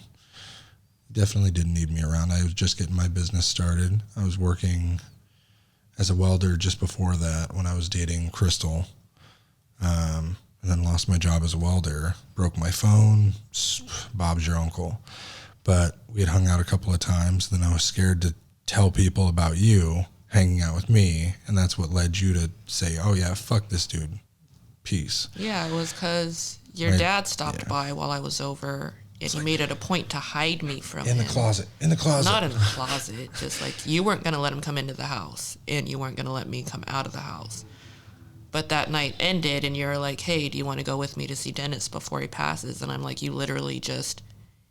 definitely didn't need me around. I was just getting my business started. I was working as a welder just before that when I was dating Crystal. And then lost my job as a welder, broke my phone. Bob's your uncle. But we had hung out a couple of times. Then I was scared to tell people about you hanging out with me. And that's what led you to say, oh yeah, fuck this dude. Peace. Yeah, it was because your dad stopped by while I was over, and he made it a point to hide me from him. In the closet. Not in the closet. Just like you weren't going to let him come into the house, and you weren't going to let me come out of the house. But that night ended, and you're like, hey, do you want to go with me to see Dennis before he passes? And I'm like, you literally just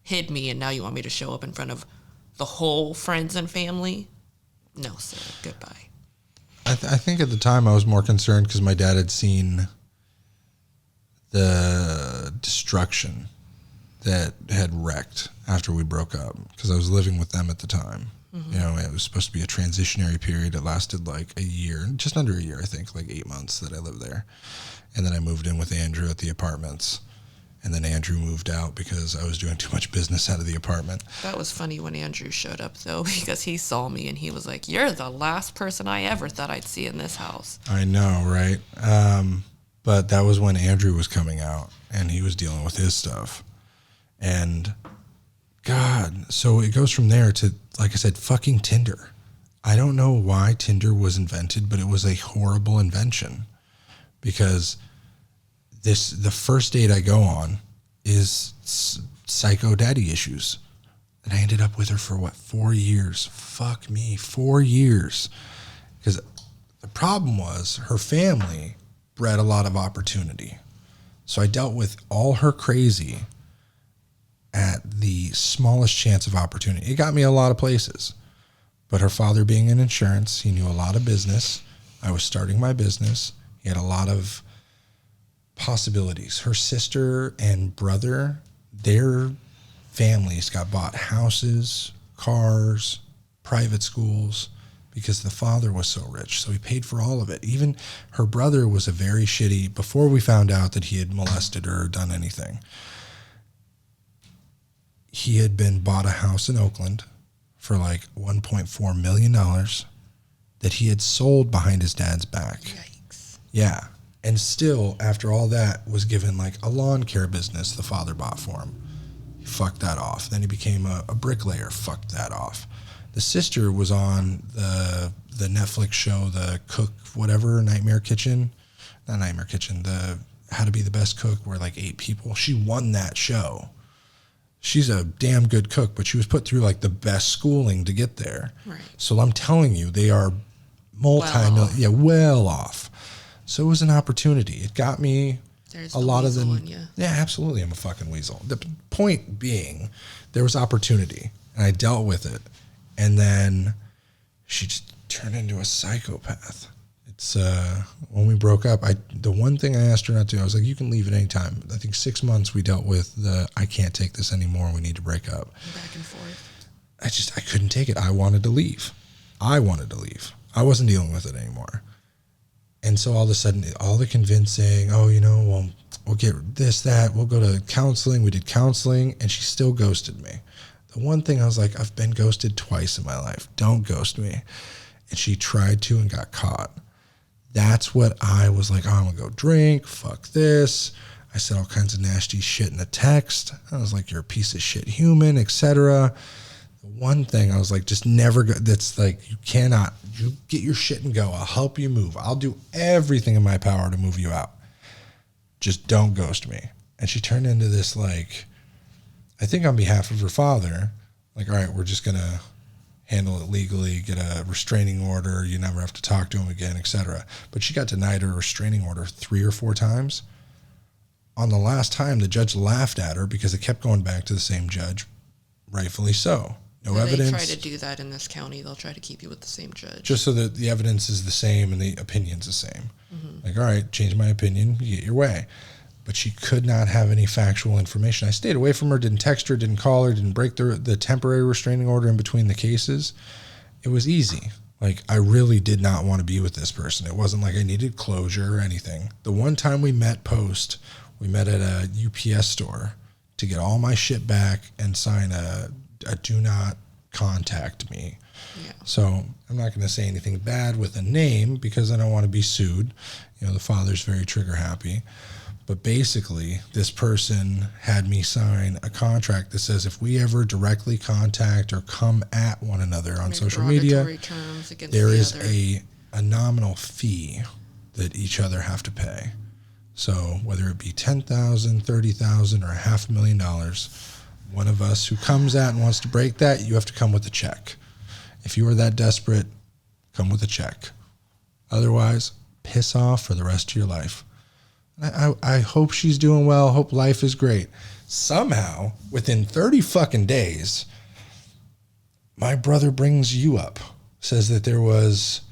hid me, and now you want me to show up in front of the whole friends and family? No, sir. Goodbye. I think at the time I was more concerned because my dad had seen the destruction that had wrecked after we broke up, because I was living with them at the time. Mm-hmm. You know, it was supposed to be a transitionary period. It lasted like a year, just under a year, I think, like 8 months that I lived there. And then I moved in with Andrew at the apartments. And then Andrew moved out because I was doing too much business out of the apartment. That was funny when Andrew showed up, though, because he saw me and he was like, you're the last person I ever thought I'd see in this house. I know, right? But that was when Andrew was coming out and he was dealing with his stuff. And God, so it goes from there to, like I said, fucking Tinder. I don't know why Tinder was invented, but it was a horrible invention, because the first date I go on is psycho daddy issues. And I ended up with her for 4 years? Fuck me, 4 years. Because the problem was her family bred a lot of opportunity. So I dealt with all her crazy at the smallest chance of opportunity. It got me a lot of places. But her father being in insurance, he knew a lot of business. I was starting my business. He had a lot of possibilities. Her sister and brother, their families got bought houses, cars, private schools, because the father was so rich. So he paid for all of it. Even her brother was a very shitty, before we found out that he had molested her or done anything, he had been bought a house in Oakland for like $1.4 million that he had sold behind his dad's back. Yikes. Yeah. And still, after all that, was given like a lawn care business the father bought for him. He fucked that off. Then he became a bricklayer, fucked that off. The sister was on the Netflix show, the Cook, whatever, Nightmare Kitchen. Not Nightmare Kitchen, the How to Be the Best Cook, where like 8 people. She won that show. She's a damn good cook, but she was put through like the best schooling to get there. Right. So I'm telling you, they are multi-million, well off. So it was an opportunity. It got me a lot of them. Yeah, absolutely. I'm a fucking weasel. The point being, there was opportunity, and I dealt with it. And then she just turned into a psychopath. It's when we broke up, the one thing I asked her not to, I was like, you can leave at any time. I think 6 months we dealt with I can't take this anymore. We need to break up. Back and forth. I couldn't take it. I wanted to leave. I wasn't dealing with it anymore. And so all of a sudden, all the convincing, we'll get this, that, we'll go to counseling. We did counseling, and she still ghosted me. The one thing I was like, I've been ghosted twice in my life. Don't ghost me. And she tried to and got caught. That's what I was like, I'm going to go drink. Fuck this. I said all kinds of nasty shit in a text. I was like, you're a piece of shit human, etc. The one thing I was like, just never go. That's like, you get your shit and go. I'll help you move. I'll do everything in my power to move you out. Just don't ghost me. And she turned into this, like, I think on behalf of her father, like, all right, we're just going to handle it legally, get a restraining order. You never have to talk to him again, etc. But she got denied a restraining order 3 or 4 times. On the last time, the judge laughed at her because it kept going back to the same judge, rightfully so. No evidence. They try to do that in this county. They'll try to keep you with the same judge. Just so that the evidence is the same and the opinion's the same. Mm-hmm. Like, all right, change my opinion, you get your way. But she could not have any factual information. I stayed away from her, didn't text her, didn't call her, didn't break the temporary restraining order in between the cases. It was easy. Like, I really did not want to be with this person. It wasn't like I needed closure or anything. The one time we met we met at a UPS store to get all my shit back and sign a do not contact me. Yeah. So I'm not going to say anything bad with a name because I don't want to be sued. The father's very trigger happy. But basically, this person had me sign a contract that says if we ever directly contact or come at one another on social media, there is a nominal fee that each other have to pay. So whether it be $10,000, $30,000, or $500,000, one of us who comes at and wants to break that, you have to come with a check. If you are that desperate, come with a check. Otherwise, piss off for the rest of your life. I hope she's doing well. Hope life is great. Somehow, within 30 fucking days, my brother brings you up. Says that there was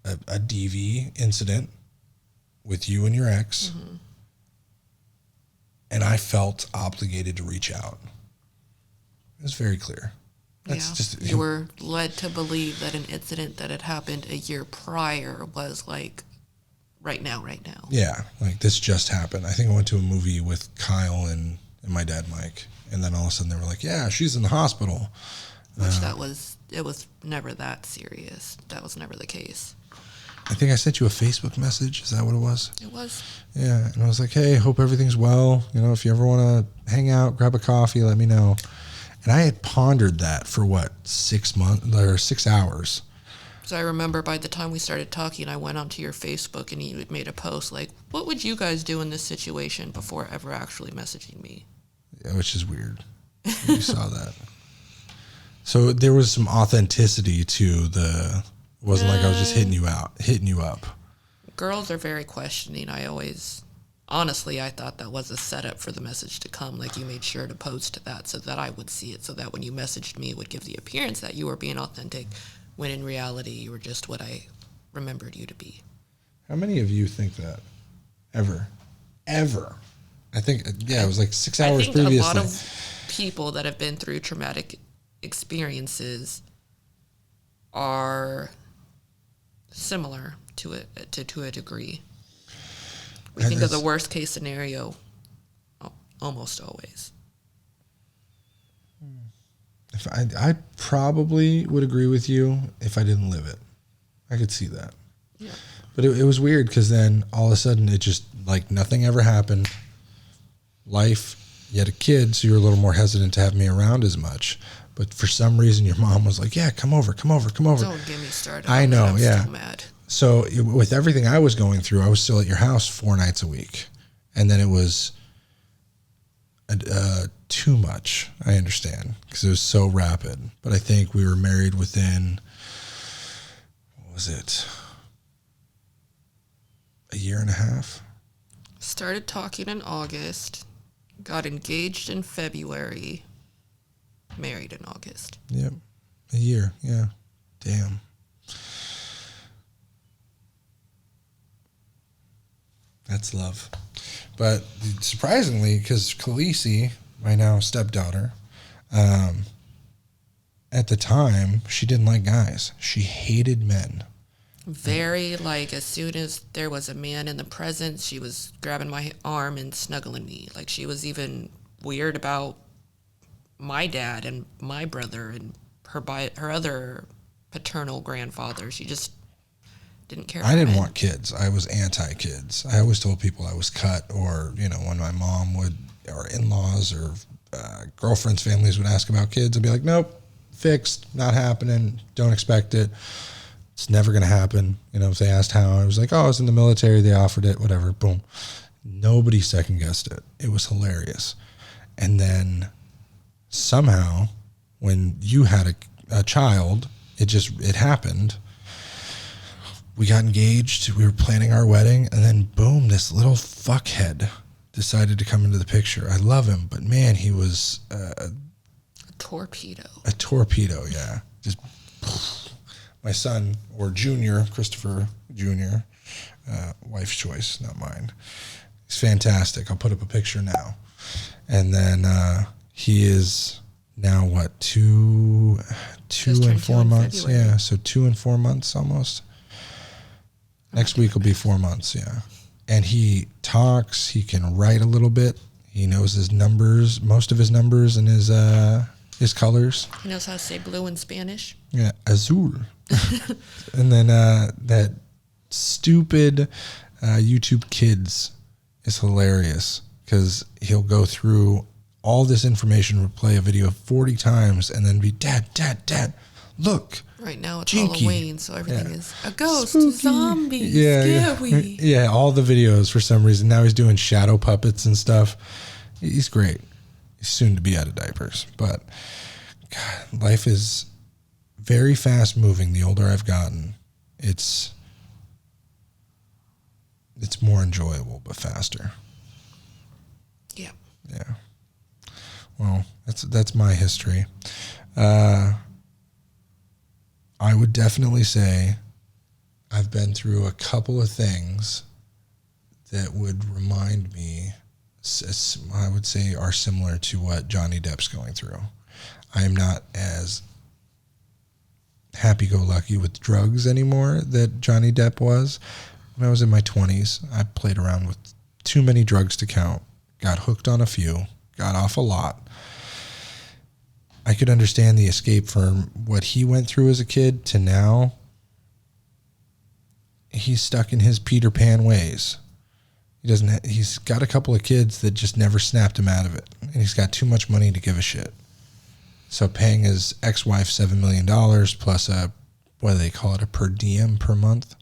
a DV incident with you and your ex. Mm-hmm. And I felt obligated to reach out. It was very clear. You were led to believe that an incident that had happened a year prior was like, right now. Yeah, like this just happened. I think I went to a movie with Kyle and my dad, Mike. And then all of a sudden they were like, yeah, she's in the hospital. Which it was never that serious. That was never the case. I think I sent you a Facebook message. Is that what it was? It was. Yeah, and I was like, hey, hope everything's well. If you ever want to hang out, grab a coffee, let me know. And I had pondered that for 6 months or 6 hours. So I remember by the time we started talking, I went onto your Facebook and you had made a post like, what would you guys do in this situation before ever actually messaging me? Yeah, which is weird. You saw that. So there was some authenticity to it wasn't like I was just hitting you up. Girls are very questioning. Honestly, I thought that was a setup for the message to come. Like you made sure to post that so that I would see it, so that when you messaged me, it would give the appearance that you were being authentic, when in reality, you were just what I remembered you to be. How many of you think that? Ever? I think, it was like 6 hours previously. A lot of people that have been through traumatic experiences are similar to a degree. We think of the worst case scenario almost always. I probably would agree with you if I didn't live it. I could see that. Yeah. But it was weird because then all of a sudden it just like nothing ever happened. Life, you had a kid, so you were a little more hesitant to have me around as much. But for some reason your mom was like, yeah, come over. Don't get me started. I know, I'm yeah. Still mad. So with everything I was going through, I was still at your house 4 nights a week. And then it was too much, I understand, because it was so rapid. But I think we were married within, what was it, a year and a half? Started talking in August, got engaged in February, married in August. Yep, a year, yeah. Damn. That's love. But surprisingly, because Khaleesi, my now stepdaughter, at the time, she didn't like guys. She hated men. Very, like, as soon as there was a man in the presence, she was grabbing my arm and snuggling me. Like, she was even weird about my dad and my brother and her other paternal grandfather. She just didn't care. I didn't want kids. I was anti-kids. I always told people I was cut, or, you know, when my mom would, or in-laws or girlfriends' families would ask about kids, I'd be like, nope, fixed, not happening, don't expect it. It's never going to happen. You know, if they asked how, I was like, oh, I was in the military, they offered it, whatever, boom. Nobody second-guessed it. It was hilarious. And then somehow, when you had a child, it happened. We got engaged, we were planning our wedding, and then boom, this little fuckhead decided to come into the picture. I love him, but man, he was a torpedo. A torpedo, yeah. Just my son, or Junior, Christopher Jr., wife's choice, not mine. He's fantastic. I'll put up a picture now. And then he is now what, 2 and 4 months? February. Yeah, so 2 and 4 months almost. Next week will be 4 months, yeah. And he talks, he can write a little bit. He knows his numbers, most of his numbers and his colors. He knows how to say blue in Spanish. Yeah, azul. And then that stupid YouTube Kids is hilarious because he'll go through all this information, replay a video 40 times, and then be, Dad, look. Right now it's Jinky. Halloween, so everything is a ghost, Spooky. zombie, scary. Yeah, all the videos for some reason. Now he's doing shadow puppets and stuff. He's great. He's soon to be out of diapers. But God, life is very fast moving the older I've gotten. It's more enjoyable, but faster. Yeah. Yeah. Well, that's my history. I would definitely say I've been through a couple of things that would remind me, I would say, are similar to what Johnny Depp's going through. I am not as happy-go-lucky with drugs anymore that Johnny Depp was. When I was in my 20s, I played around with too many drugs to count, got hooked on a few, got off a lot. I could understand the escape from what he went through as a kid to now. He's stuck in his Peter Pan ways. He's got a couple of kids that just never snapped him out of it. And he's got too much money to give a shit. So paying his ex-wife $7 million plus what do they call it, a per diem per month?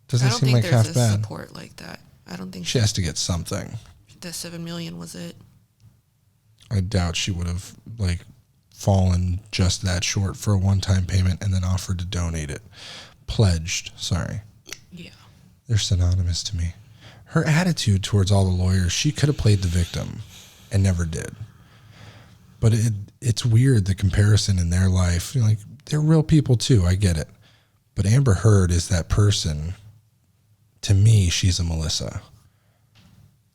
Doesn't seem like half bad. I don't think there's a support like that. I don't think she has to get something. The $7 million was it. I doubt she would have fallen just that short for a one-time payment and then offered to donate it. Pledged, sorry. Yeah. They're synonymous to me. Her attitude towards all the lawyers, she could have played the victim and never did. But it's weird, the comparison in their life. They're real people too, I get it. But Amber Heard is that person. To me, she's a Melissa.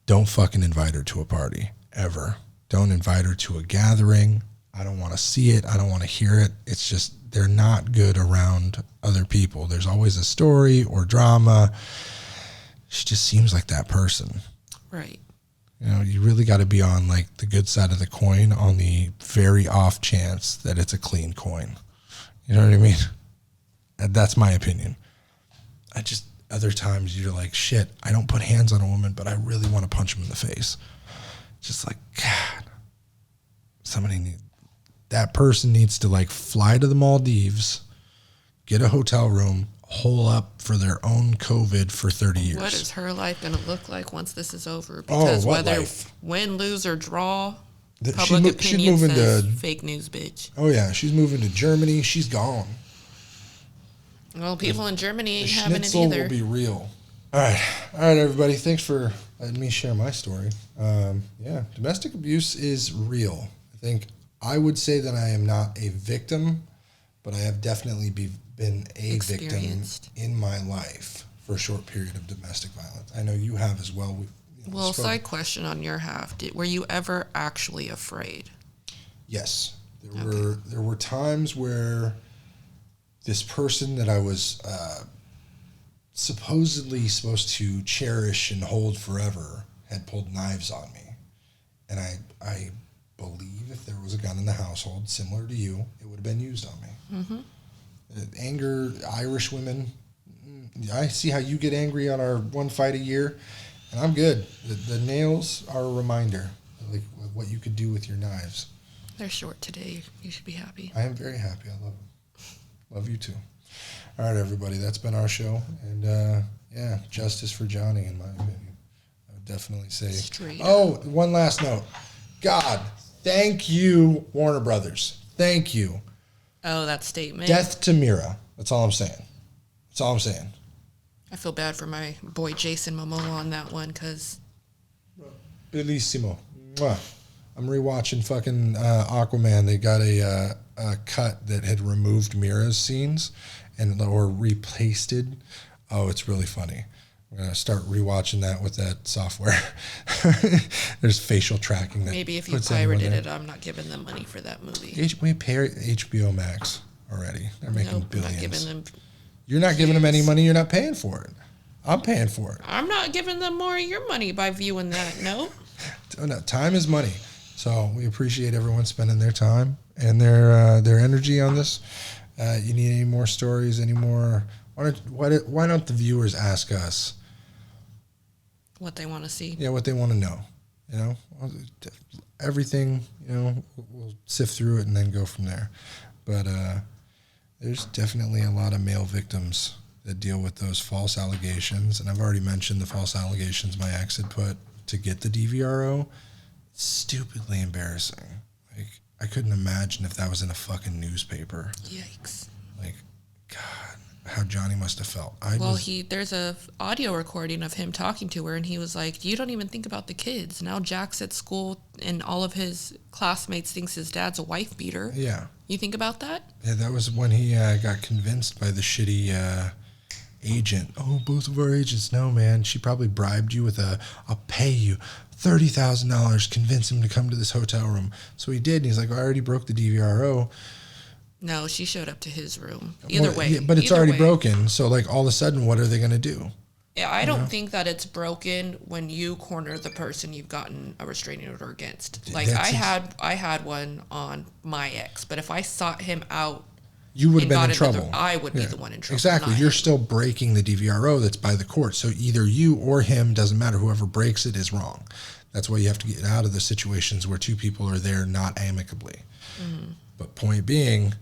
Don't fucking invite her to a party, ever. Don't invite her to a gathering. I don't want to see it. I don't want to hear it. It's just, they're not good around other people. There's always a story or drama. She just seems like that person. Right. You really got to be on the good side of the coin on the very off chance that it's a clean coin. You know what I mean? That's my opinion. Other times you're like, shit, I don't put hands on a woman, but I really want to punch him in the face. Just God, that person needs to fly to the Maldives, get a hotel room, hole up for their own COVID for 30 years. What is her life going to look like once this is over? Because win, lose, or draw, public opinion says fake news, bitch. Oh, yeah. She's moving to Germany. She's gone. Well, people in Germany ain't having it either. either. Will be real. All right, everybody. Thanks for letting me share my story. Domestic abuse is real. I would say that I am not a victim, but I have definitely been a victim in my life for a short period of domestic violence. I know you have as well. Side question on your half. Were you ever actually afraid? Yes. There were times where this person that I was supposedly supposed to cherish and hold forever had pulled knives on me. And I believe if there was a gun in the household similar to you, it would have been used on me. Mm-hmm. Anger, Irish women, I see how you get angry on our one fight a year, and I'm good. The nails are a reminder of what you could do with your knives. They're short today. You should be happy. I am very happy. I love them. Love you too. All right, everybody. That's been our show. And, yeah, justice for Johnny, in my opinion. I would definitely say. Straight up. One last note. God, thank you, Warner Brothers. Thank you. Oh, that statement. Death to Mira. That's all I'm saying. That's all I'm saying. I feel bad for my boy Jason Momoa on that one because... Bellissimo. Mwah. I'm rewatching fucking Aquaman. They got a cut that had removed Mira's scenes or replaced it. Oh, it's really funny. I'm going to start rewatching that with that software. There's facial tracking. That maybe if you pirated it, I'm not giving them money for that movie. We pay HBO Max already. They're making billions. I'm not giving them. You're not giving them any money. You're not paying for it. I'm paying for it. I'm not giving them more of your money by viewing that. No. No, time is money. So we appreciate everyone spending their time and their energy on this. You need any more stories? Any more? Why don't the viewers ask us what they want to see? Yeah, what they want to know. You know, everything. You know, we'll sift through it and then go from there. But there's definitely a lot of male victims that deal with those false allegations, and I've already mentioned the false allegations my ex had put to get the DVRO. It's stupidly embarrassing. Like, I couldn't imagine if that was in a fucking newspaper. Yikes. Like, God, how Johnny must have felt. There's a audio recording of him talking to her, and he was like, you don't even think about the kids. Now Jack's at school, and all of his classmates thinks his dad's a wife beater. Yeah. You think about that? Yeah, that was when he got convinced by the shitty agent. Oh, both of our agents. No, man. She probably bribed you with I'll pay you $30,000, convince him to come to this hotel room. So he did, and he's like, I already broke the DVRO. No, she showed up to his room. Either way. Yeah, but it's already broken, so like all of a sudden, what are they going to do? Yeah, I don't think that it's broken when you corner the person you've gotten a restraining order against. Like I had one on my ex, but if I sought him out, you would have been in trouble. I would be the one in trouble. Exactly. You're still breaking the DVRO that's by the court. So either you or him, doesn't matter, whoever breaks it is wrong. That's why you have to get out of the situations where two people are there not amicably. Mm-hmm. But point being,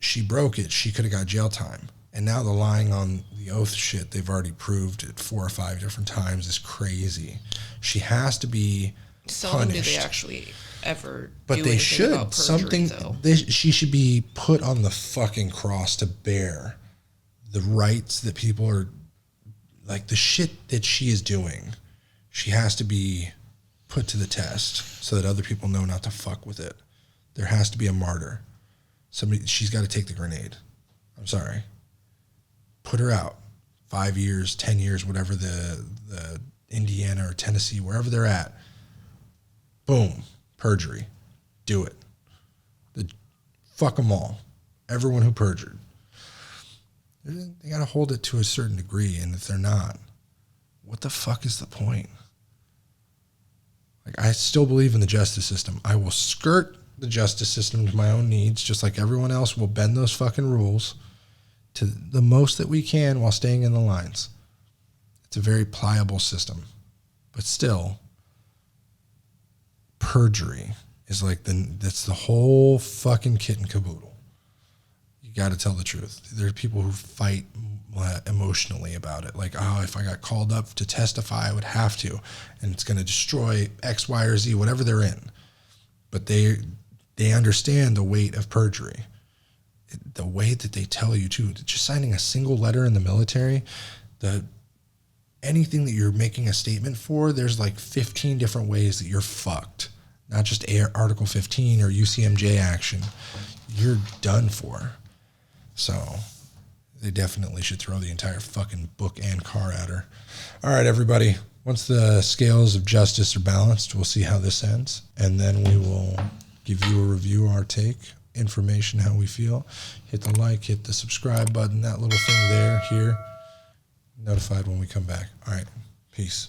she broke it. She could have got jail time. And now the lying on the oath shit they've already proved it 4 or 5 different times is crazy. She has to be punished. Do they actually ever but they should. About perjury, she should be put on the fucking cross to bear the rights that people are, like the shit that she is doing. She has to be put to the test so that other people know not to fuck with it. There has to be a martyr. She's got to take the grenade. I'm sorry. Put her out. 5 years, 10 years, whatever the Indiana or Tennessee, wherever they're at. Boom. Perjury. Do it. Fuck them all. Everyone who perjured. They got to hold it to a certain degree, and if they're not, what the fuck is the point? Like, I still believe in the justice system. I will skirt the justice system to my own needs, just like everyone else will bend those fucking rules to the most that we can while staying in the lines. It's a very pliable system. But still, perjury is like that's the whole fucking kit and caboodle. You got to tell the truth. There are people who fight emotionally about it. Like, oh, if I got called up to testify, I would have to. And it's going to destroy X, Y, or Z, whatever they're in. But they understand the weight of perjury. The way that they tell you, too. Just signing a single letter in the military, anything that you're making a statement for, there's like 15 different ways that you're fucked. Not just Article 15 or UCMJ action. You're done for. So they definitely should throw the entire fucking book and car at her. All right, everybody. Once the scales of justice are balanced, we'll see how this ends. And then we will give you a review, our take, information, how we feel. Hit the like, hit the subscribe button, that little thing there, here. notified when we come back. All right. Peace.